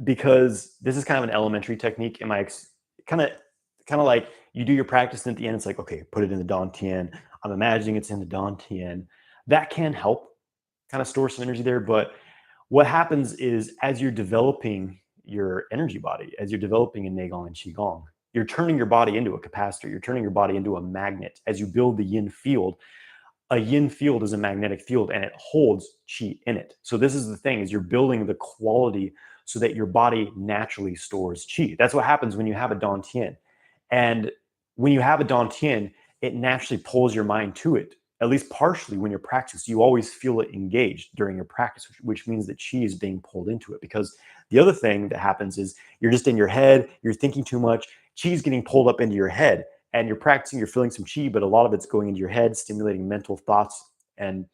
Because this is kind of an elementary technique. Kind of like you do your practice and at the end, it's like, okay, put it in the Dantian. I'm imagining it's in the Dantian. That can help kind of store some energy there. But what happens is as you're developing your energy body, as you're developing in Neigong and Qigong, you're turning your body into a capacitor. You're turning your body into a magnet. As you build the yin field, a yin field is a magnetic field and it holds chi in it. So this is the thing, is you're building the quality so that your body naturally stores chi. That's what happens when you have a Dantian. And when you have a Dantian, it naturally pulls your mind to it, at least partially when you're practicing. You always feel it engaged during your practice, which means that chi is being pulled into it. Because the other thing that happens is you're just in your head, you're thinking too much, chi is getting pulled up into your head. And you're practicing, you're feeling some chi, but a lot of it's going into your head, stimulating mental thoughts. And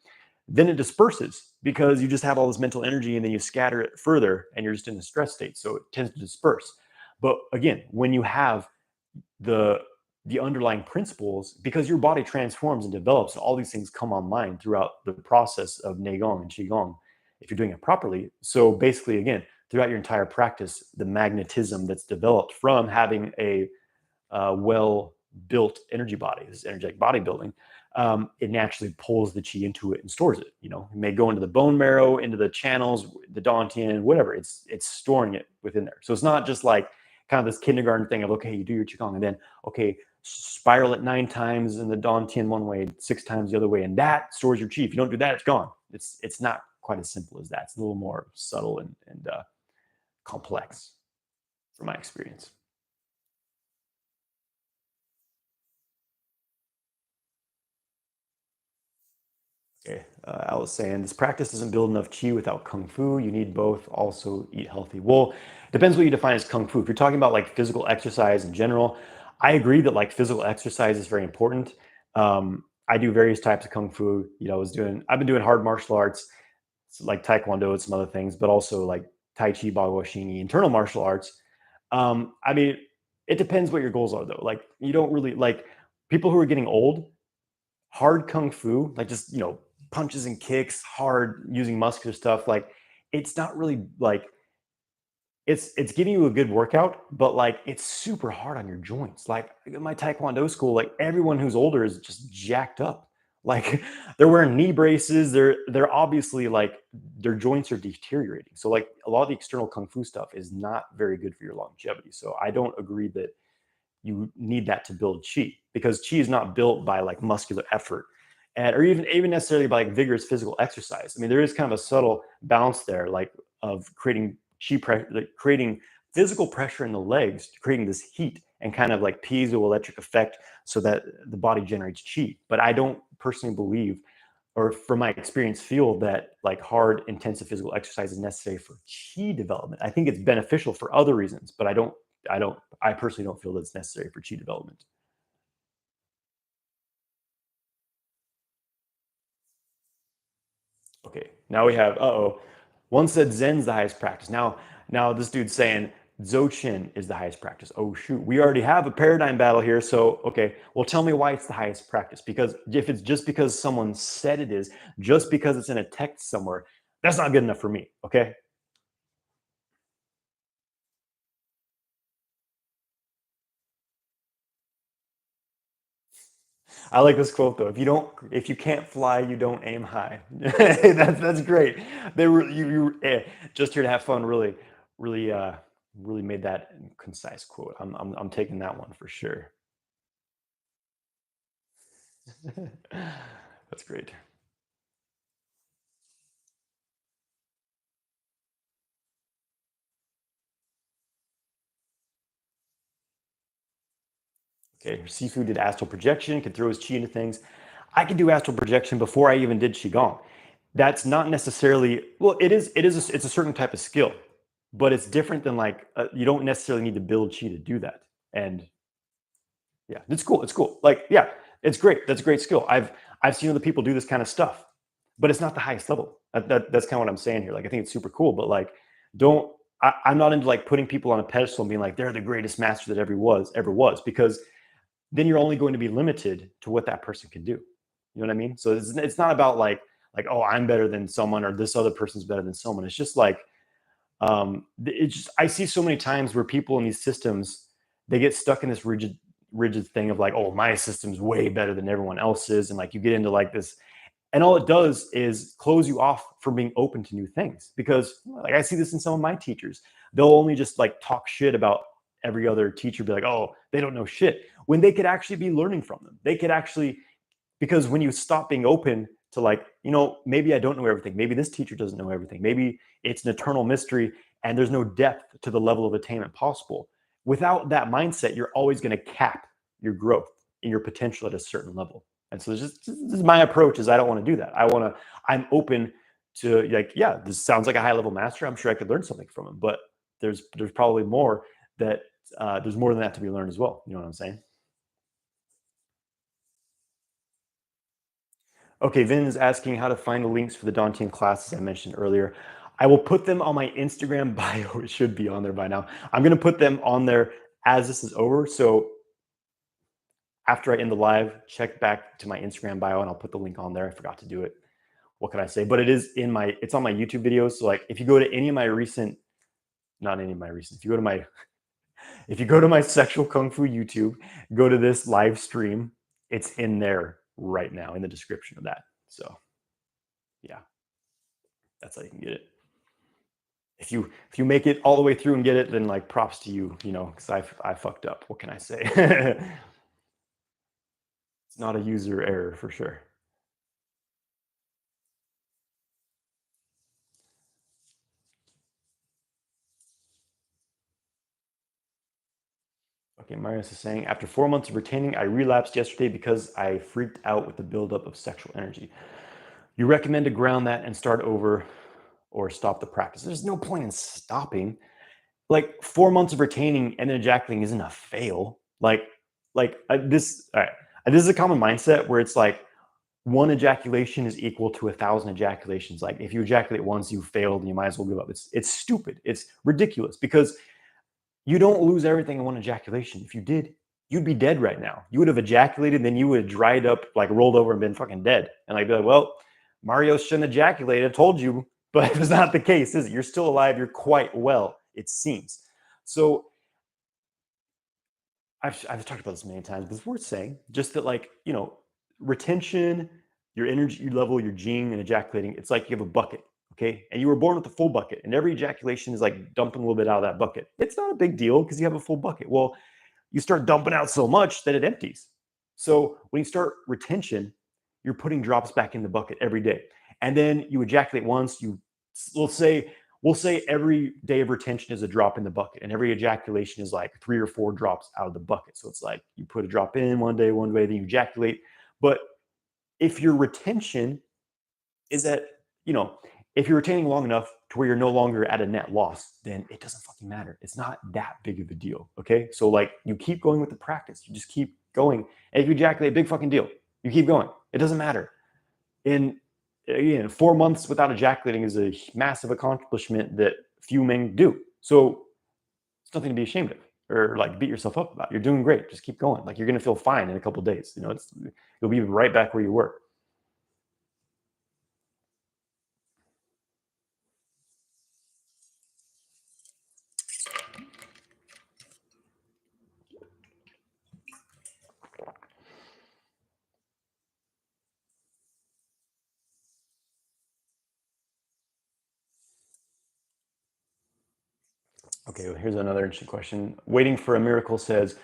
then it disperses because you just have all this mental energy and then you scatter it further and you're just in a stress state. So it tends to disperse. But again, when you have the underlying principles, because your body transforms and develops, and all these things come online throughout the process of Neigong and Qigong, if you're doing it properly. So basically, again, throughout your entire practice, the magnetism that's developed from having a well-built energy body, this energetic bodybuilding, it naturally pulls the chi into it and stores it. It may go into the bone marrow, into the channels, the Dantian, whatever. It's storing it within there. So it's not just like kind of this kindergarten thing of, okay, you do your Qigong and then, okay, spiral it 9 times in the Dantian one way, 6 times the other way, and that stores your chi. If you don't do that, it's gone. It's not quite as simple as that. It's a little more subtle and complex from my experience. Okay, I was saying this practice doesn't build enough chi without kung fu. You need both. Also, eat healthy. Well, depends what you define as kung fu. If you're talking about like physical exercise in general, I agree that like physical exercise is very important. I do various types of kung fu. I've been doing hard martial arts, like taekwondo and some other things, but also like tai chi, bagua shingi, internal martial arts. I mean, it depends what your goals are though. Like you don't really like people who are getting old. Hard kung fu, like just punches and kicks, hard using muscular stuff, like it's not really like it's giving you a good workout, but like it's super hard on your joints. Like in my taekwondo school, like everyone who's older is just jacked up. Like they're wearing knee braces. They're obviously like their joints are deteriorating. So like a lot of the external kung fu stuff is not very good for your longevity. So I don't agree that you need that to build chi, because chi is not built by like muscular effort or even necessarily by like vigorous physical exercise. I mean, there is kind of a subtle balance there, like of creating chi pressure, like creating physical pressure in the legs, creating this heat and kind of like piezoelectric effect so that the body generates chi. But I don't personally believe, or from my experience feel, that like hard intensive physical exercise is necessary for chi development. I think it's beneficial for other reasons, but I personally don't feel that it's necessary for chi development. Okay, now we have, one said Zen's the highest practice. Now this dude's saying Dzogchen is the highest practice. Oh shoot, we already have a paradigm battle here. So, okay, well tell me why it's the highest practice. Because if it's just because someone said it is, just because it's in a text somewhere, that's not good enough for me, okay? I like this quote though. If you can't fly, you don't aim high. That's great. They were just here to have fun. Really, really made that concise quote. I'm taking that one for sure. That's great. Okay, Sifu did astral projection, could throw his chi into things. I could do astral projection before I even did qigong. That's not necessarily well. It's a certain type of skill, but it's different than like you don't necessarily need to build chi to do that. And yeah, it's cool. It's cool. Like yeah, it's great. That's a great skill. I've seen other people do this kind of stuff, but it's not the highest level. That's kind of what I'm saying here. Like I think it's super cool, but like don't. I'm not into like putting people on a pedestal and being like they're the greatest master that ever was because then you're only going to be limited to what that person can do. You know what I mean? So it's not about like oh I'm better than someone or this other person's better than someone. It's just like it's just I see so many times where people in these systems they get stuck in this rigid thing of like oh my system's way better than everyone else's and like you get into like this and all it does is close you off from being open to new things because like I see this in some of my teachers they'll only just like talk shit about every other teacher be like oh they don't know shit when they could actually be learning from them they could actually because when you stop being open to like maybe I don't know everything maybe this teacher doesn't know everything maybe it's an eternal mystery and there's no depth to the level of attainment possible without that mindset you're always going to cap your growth and your potential at a certain level and so this is my approach is I don't want to do that I'm open to like yeah this sounds like a high level master I'm sure I could learn something from him but there's probably more that there's more than that to be learned as well you know what I'm saying. Okay, Vin is asking how to find the links for the Dantian classes I mentioned earlier. I will put them on my Instagram bio. It should be on there by now. I'm going to put them on there as this is over. So after I end the live, check back to my Instagram bio and I'll put the link on there. I forgot to do it. What can I say? But it's on my YouTube videos. So like if you go to any of my recent, not any of my recent, if you go to my sexual kung fu YouTube, go to this live stream, it's in there right now in the description of that. So yeah, that's how you can get it. If you make it all the way through and get it, then like props to you, because I fucked up. What can I say? It's not a user error for sure. Okay, Marius is saying after 4 months of retaining, I relapsed yesterday because I freaked out with the buildup of sexual energy. You recommend to ground that and start over or stop the practice. There's no point in stopping. Like 4 months of retaining and then ejaculating isn't a fail. This. All right, this is a common mindset where it's like one ejaculation is equal to 1,000 ejaculations. Like if you ejaculate once, you failed, and you might as well give up. It's stupid. It's ridiculous because you don't lose everything in one ejaculation. If you did, you'd be dead right now. You would have ejaculated, then you would have dried up, like rolled over and been fucking dead. And like be like, well, Mario shouldn't ejaculate. I told you, but it's not the case, is it? You're still alive. You're quite well, it seems. So I've talked about this many times, but it's worth saying just that, like, retention, your energy level, your gene, and ejaculating, it's like you have a bucket, okay? And you were born with a full bucket, and every ejaculation is like dumping a little bit out of that bucket. It's not a big deal because you have a full bucket. Well, you start dumping out so much that it empties. So when you start retention, you're putting drops back in the bucket every day. And then you ejaculate once, we'll say we'll say every day of retention is a drop in the bucket, and every ejaculation is like 3 or 4 drops out of the bucket. So it's like you put a drop in one day, then you ejaculate. But if your retention is at, you know, if you're retaining long enough to where you're no longer at a net loss, then it doesn't fucking matter. It's not that big of a deal. Okay. So like you keep going with the practice. You just keep going. And if you ejaculate, big fucking deal. You keep going. It doesn't matter. In again, 4 months without ejaculating is a massive accomplishment that few men do. So it's nothing to be ashamed of or like beat yourself up about. You're doing great. Just keep going. Like you're gonna feel fine in a couple of days. You'll be right back where you were. Okay, well, here's another interesting question. Waiting for a Miracle says,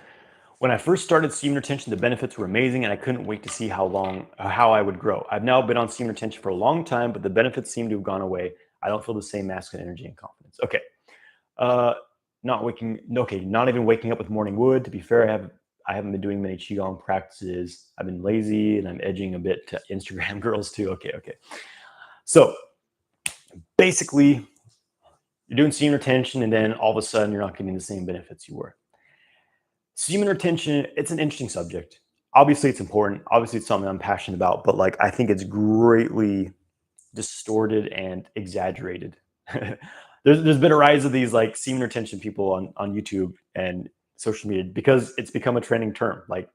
when I first started semen retention, the benefits were amazing, and I couldn't wait to see how I would grow. I've now been on semen retention for a long time, but the benefits seem to have gone away. I don't feel the same masculine energy and confidence. Okay, uh, not waking. Okay, not even waking up with morning wood. To be fair, I haven't been doing many qigong practices. I've been lazy, and I'm edging a bit to Instagram girls too. Okay. So basically, you're doing semen retention, and then all of a sudden, you're not getting the same benefits you were. Semen retention, it's an interesting subject. Obviously, it's important. Obviously, it's something I'm passionate about, but like I think it's greatly distorted and exaggerated. There's been a rise of these like semen retention people on YouTube and social media because it's become a trending term. Like,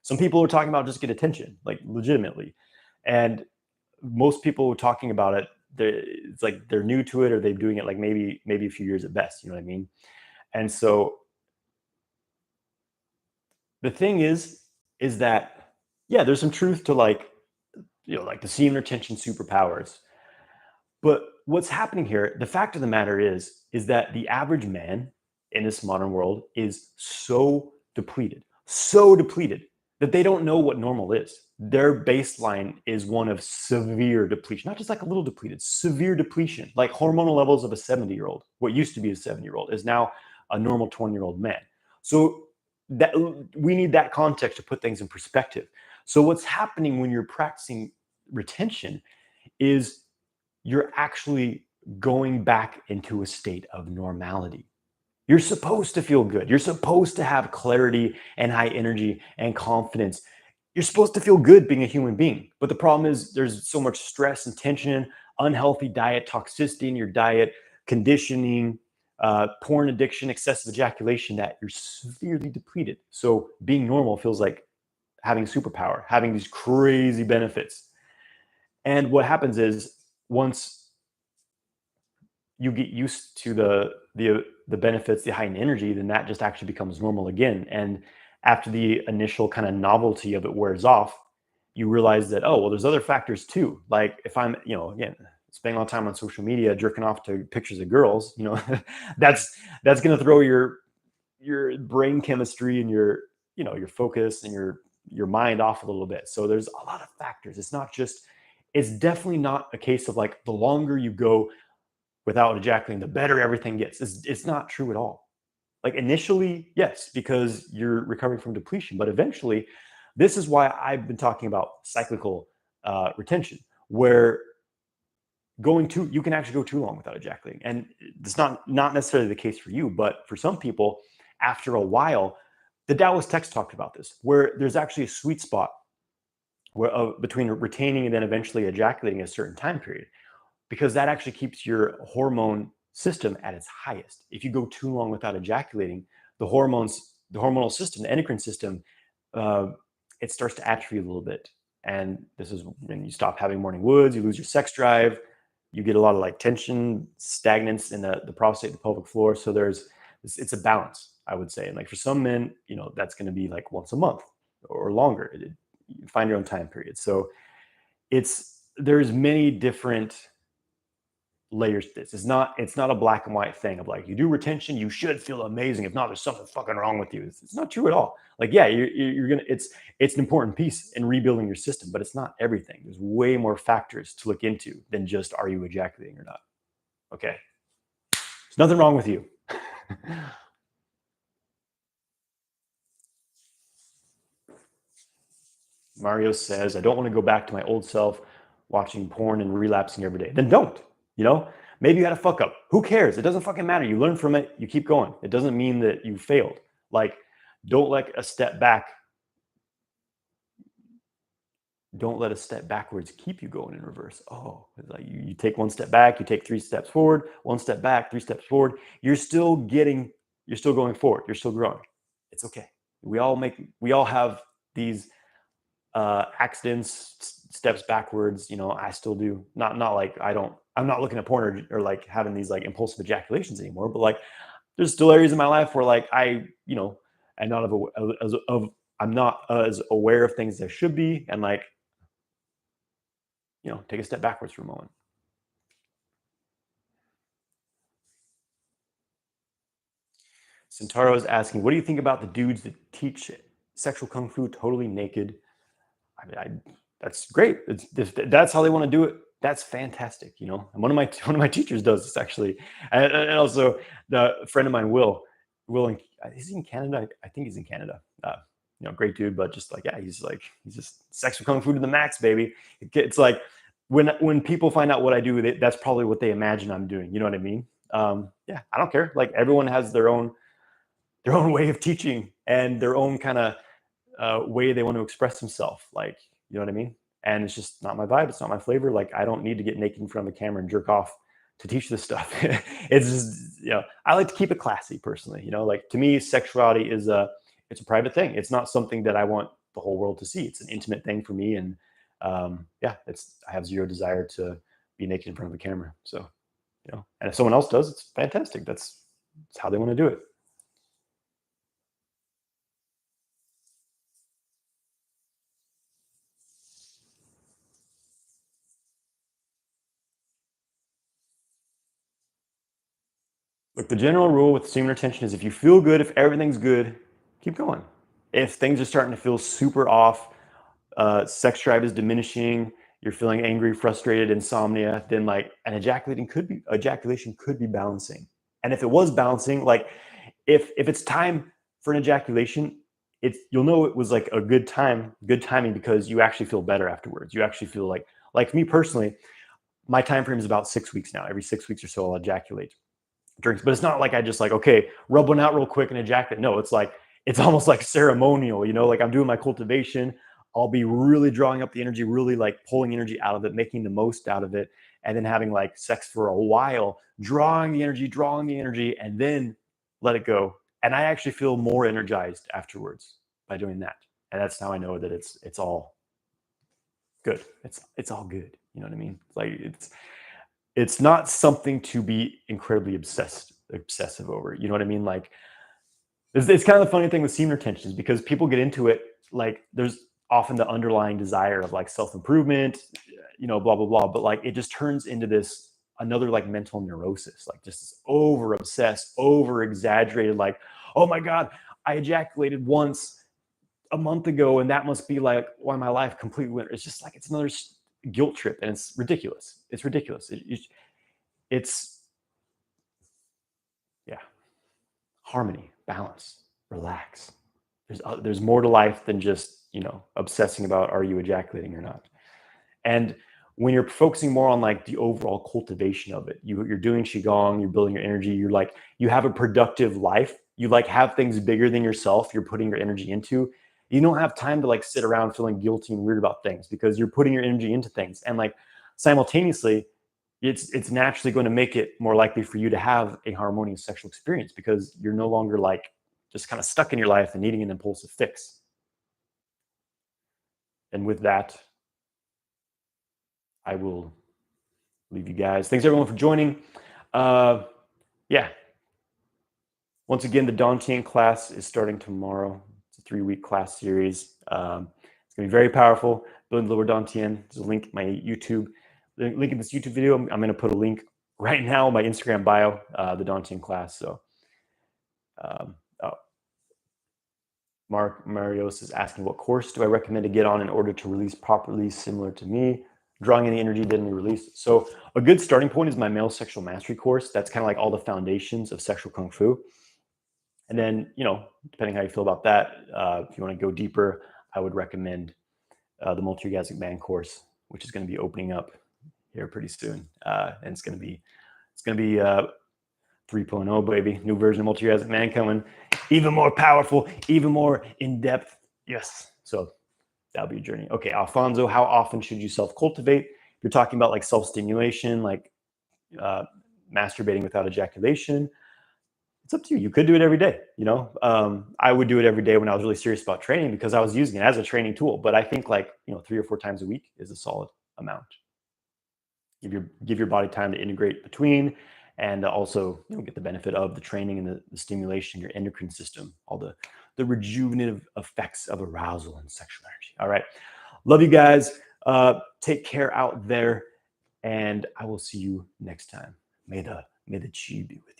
some people are talking about just get attention, like legitimately. And most people talking about it, it's like they're new to it or they're doing it like maybe a few years at best. You know what I mean? And so the thing is that yeah, there's some truth to like like the semen retention superpowers. But what's happening here, the fact of the matter is that the average man in this modern world is so depleted that they don't know what normal is. Their baseline is one of severe depletion, not just like a little depleted, severe depletion, like hormonal levels of a 70-year-old. What used to be a 70-year-old is now a normal 20-year-old man. So that we need that context to put things in perspective. So what's happening when you're practicing retention is you're actually going back into a state of normality. You're supposed to feel good. You're supposed to have clarity and high energy and confidence. You're supposed to feel good being a human being. But the problem is there's so much stress and tension, unhealthy diet, toxicity in your diet, conditioning, porn addiction, excessive ejaculation that you're severely depleted. So being normal feels like having superpower, having these crazy benefits. And what happens is once you get used to the benefits, the heightened energy, then that just actually becomes normal again. And after the initial kind of novelty of it wears off, you realize that, oh, well, there's other factors too. Like if I'm, again, spending a lot of time on social media, jerking off to pictures of girls, that's going to throw your brain chemistry and your focus and your mind off a little bit. So there's a lot of factors. It's definitely not a case of like the longer you go without ejaculating, the better everything gets. It's not true at all. Like initially, yes, because you're recovering from depletion, but eventually, this is why I've been talking about cyclical retention, where you can actually go too long without ejaculating, and it's not necessarily the case for you, but for some people, after a while, the Taoist text talked about this, where there's actually a sweet spot where between retaining and then eventually ejaculating a certain time period, because that actually keeps your hormone system at its highest. If you go too long without ejaculating, the hormonal system, the endocrine system, uh, it starts to atrophy a little bit. And this is when you stop having morning woods, you lose your sex drive, you get a lot of like tension, stagnance in the prostate, the pelvic floor. So it's a balance, I would say. And like for some men, that's going to be like once a month or longer. You find your own time period. So there's many different layers to this. It's not a black and white thing of like you do retention, you should feel amazing. If not, there's something fucking wrong with you. It's not true at all. Like, yeah, you're gonna. It's an important piece in rebuilding your system, but it's not everything. There's way more factors to look into than just are you ejaculating or not. Okay, there's nothing wrong with you. Mario says, I don't want to go back to my old self watching porn and relapsing every day. Then don't, maybe you had a fuck up. Who cares? It doesn't fucking matter. You learn from it. You keep going. It doesn't mean that you failed. Like, don't let a step back. Don't let a step backwards keep you going in reverse. Oh, like you take one step back, you take 3 steps forward, 1 step back, 3 steps forward. You're still going forward. You're still growing. It's okay. We all have these accidents, steps backwards. I still do. Not like I'm not looking at porn or like having these like impulsive ejaculations anymore. But like, there's still areas in my life where like I'm not I'm not as aware of things as I should be, and like, take a step backwards for a moment. Centauro is asking, what do you think about the dudes that teach sexual kung fu totally naked? I mean, that's great. If that's how they want to do it, that's fantastic. You know, and one of my teachers does this actually, and also the friend of mine, Will, is he in Canada? I think he's in Canada. You know, great dude, but just like, yeah, he's just sexual kung fu to the max, baby. It's like when people find out what I do, that's probably what they imagine I'm doing. You know what I mean? Yeah, I don't care. Like everyone has their own way of teaching and their own kind of way they want to express themselves. Like, you know what I mean? And it's just not my vibe. It's not my flavor. Like, I don't need to get naked in front of the camera and jerk off to teach this stuff. It's just, you know, I like to keep it classy personally. You know, like to me, sexuality is it's a private thing. It's not something that I want the whole world to see. It's an intimate thing for me. And yeah, I have zero desire to be naked in front of the camera. So, you know, and if someone else does, it's fantastic. That's how they want to do it. Look, the general rule with semen retention is if you feel good, if everything's good, keep going. If things are starting to feel super off, sex drive is diminishing, you're feeling angry, frustrated, insomnia, then like an ejaculation could be balancing. And if it was balancing, like if it's time for an ejaculation, you'll know it was like a good timing because you actually feel better afterwards. You actually feel like me personally, my time frame is about 6 weeks now. Every 6 weeks or so, I'll ejaculate drinks, but it's not like I just like, okay, rub one out real quick and ejaculate. No, it's like, it's almost like ceremonial, you know, like I'm doing my cultivation. I'll be really drawing up the energy, really like pulling energy out of it, making the most out of it, and then having like sex for a while, drawing the energy, and then let it go. And I actually feel more energized afterwards by doing that. And that's how I know that it's all good. It's all good. You know what I mean? Like it's not something to be incredibly obsessive over. You know what I mean? Like it's kind of the funny thing with semen retention is because people get into it, like there's often the underlying desire of like self-improvement, you know, blah, blah, blah. But like it just turns into this another like mental neurosis, like just this over obsessed, over exaggerated, like, oh my God, I ejaculated once a month ago and that must be like why my life completely went. It's just like it's another guilt trip and it's ridiculous. It's ridiculous. It's yeah, harmony, balance, relax. There's more to life than just, you know, obsessing about are you ejaculating or not. And when you're focusing more on like the overall cultivation of it, you're doing qigong, you're building your energy, you're like you have a productive life, you like have things bigger than yourself, you're putting your energy into. You don't have time to like sit around feeling guilty and weird about things because you're putting your energy into things. And like simultaneously, it's naturally going to make it more likely for you to have a harmonious sexual experience because you're no longer like just kind of stuck in your life and needing an impulsive fix. And with that, I will leave you guys. Thanks everyone for joining. Yeah. Once again, the Dantian class is starting tomorrow. It's a 3-week class series. It's going to be very powerful. Building the lower Dantian. There's a link in my YouTube. The link in this YouTube video. I'm going to put a link right now in my Instagram bio, the Dantian class. So, oh, Mark Marios is asking, what course do I recommend to get on in order to release properly, similar to me? Drawing any energy, then release. So a good starting point is my male sexual mastery course. That's kind of like all the foundations of sexual kung fu. And then, you know, depending how you feel about that, if you want to go deeper, I would recommend the Multi-Orgasmic Man course, which is going to be opening up here pretty soon. And it's going to be 3.0, baby. New version of Multi-Orgasmic Man coming. Even more powerful, even more in-depth. Yes. So that'll be a journey. Okay, Alfonso, how often should you self-cultivate? You're talking about like self-stimulation, like masturbating without ejaculation. It's up to you. You could do it every day. You know, I would do it every day when I was really serious about training because I was using it as a training tool. But I think like, you know, 3 or 4 times a week is a solid amount. Give your body time to integrate between, and also, you know, get the benefit of the training and the stimulation, your endocrine system, all the rejuvenative effects of arousal and sexual energy. All right. Love you guys. Take care out there, and I will see you next time. May the chi be with you.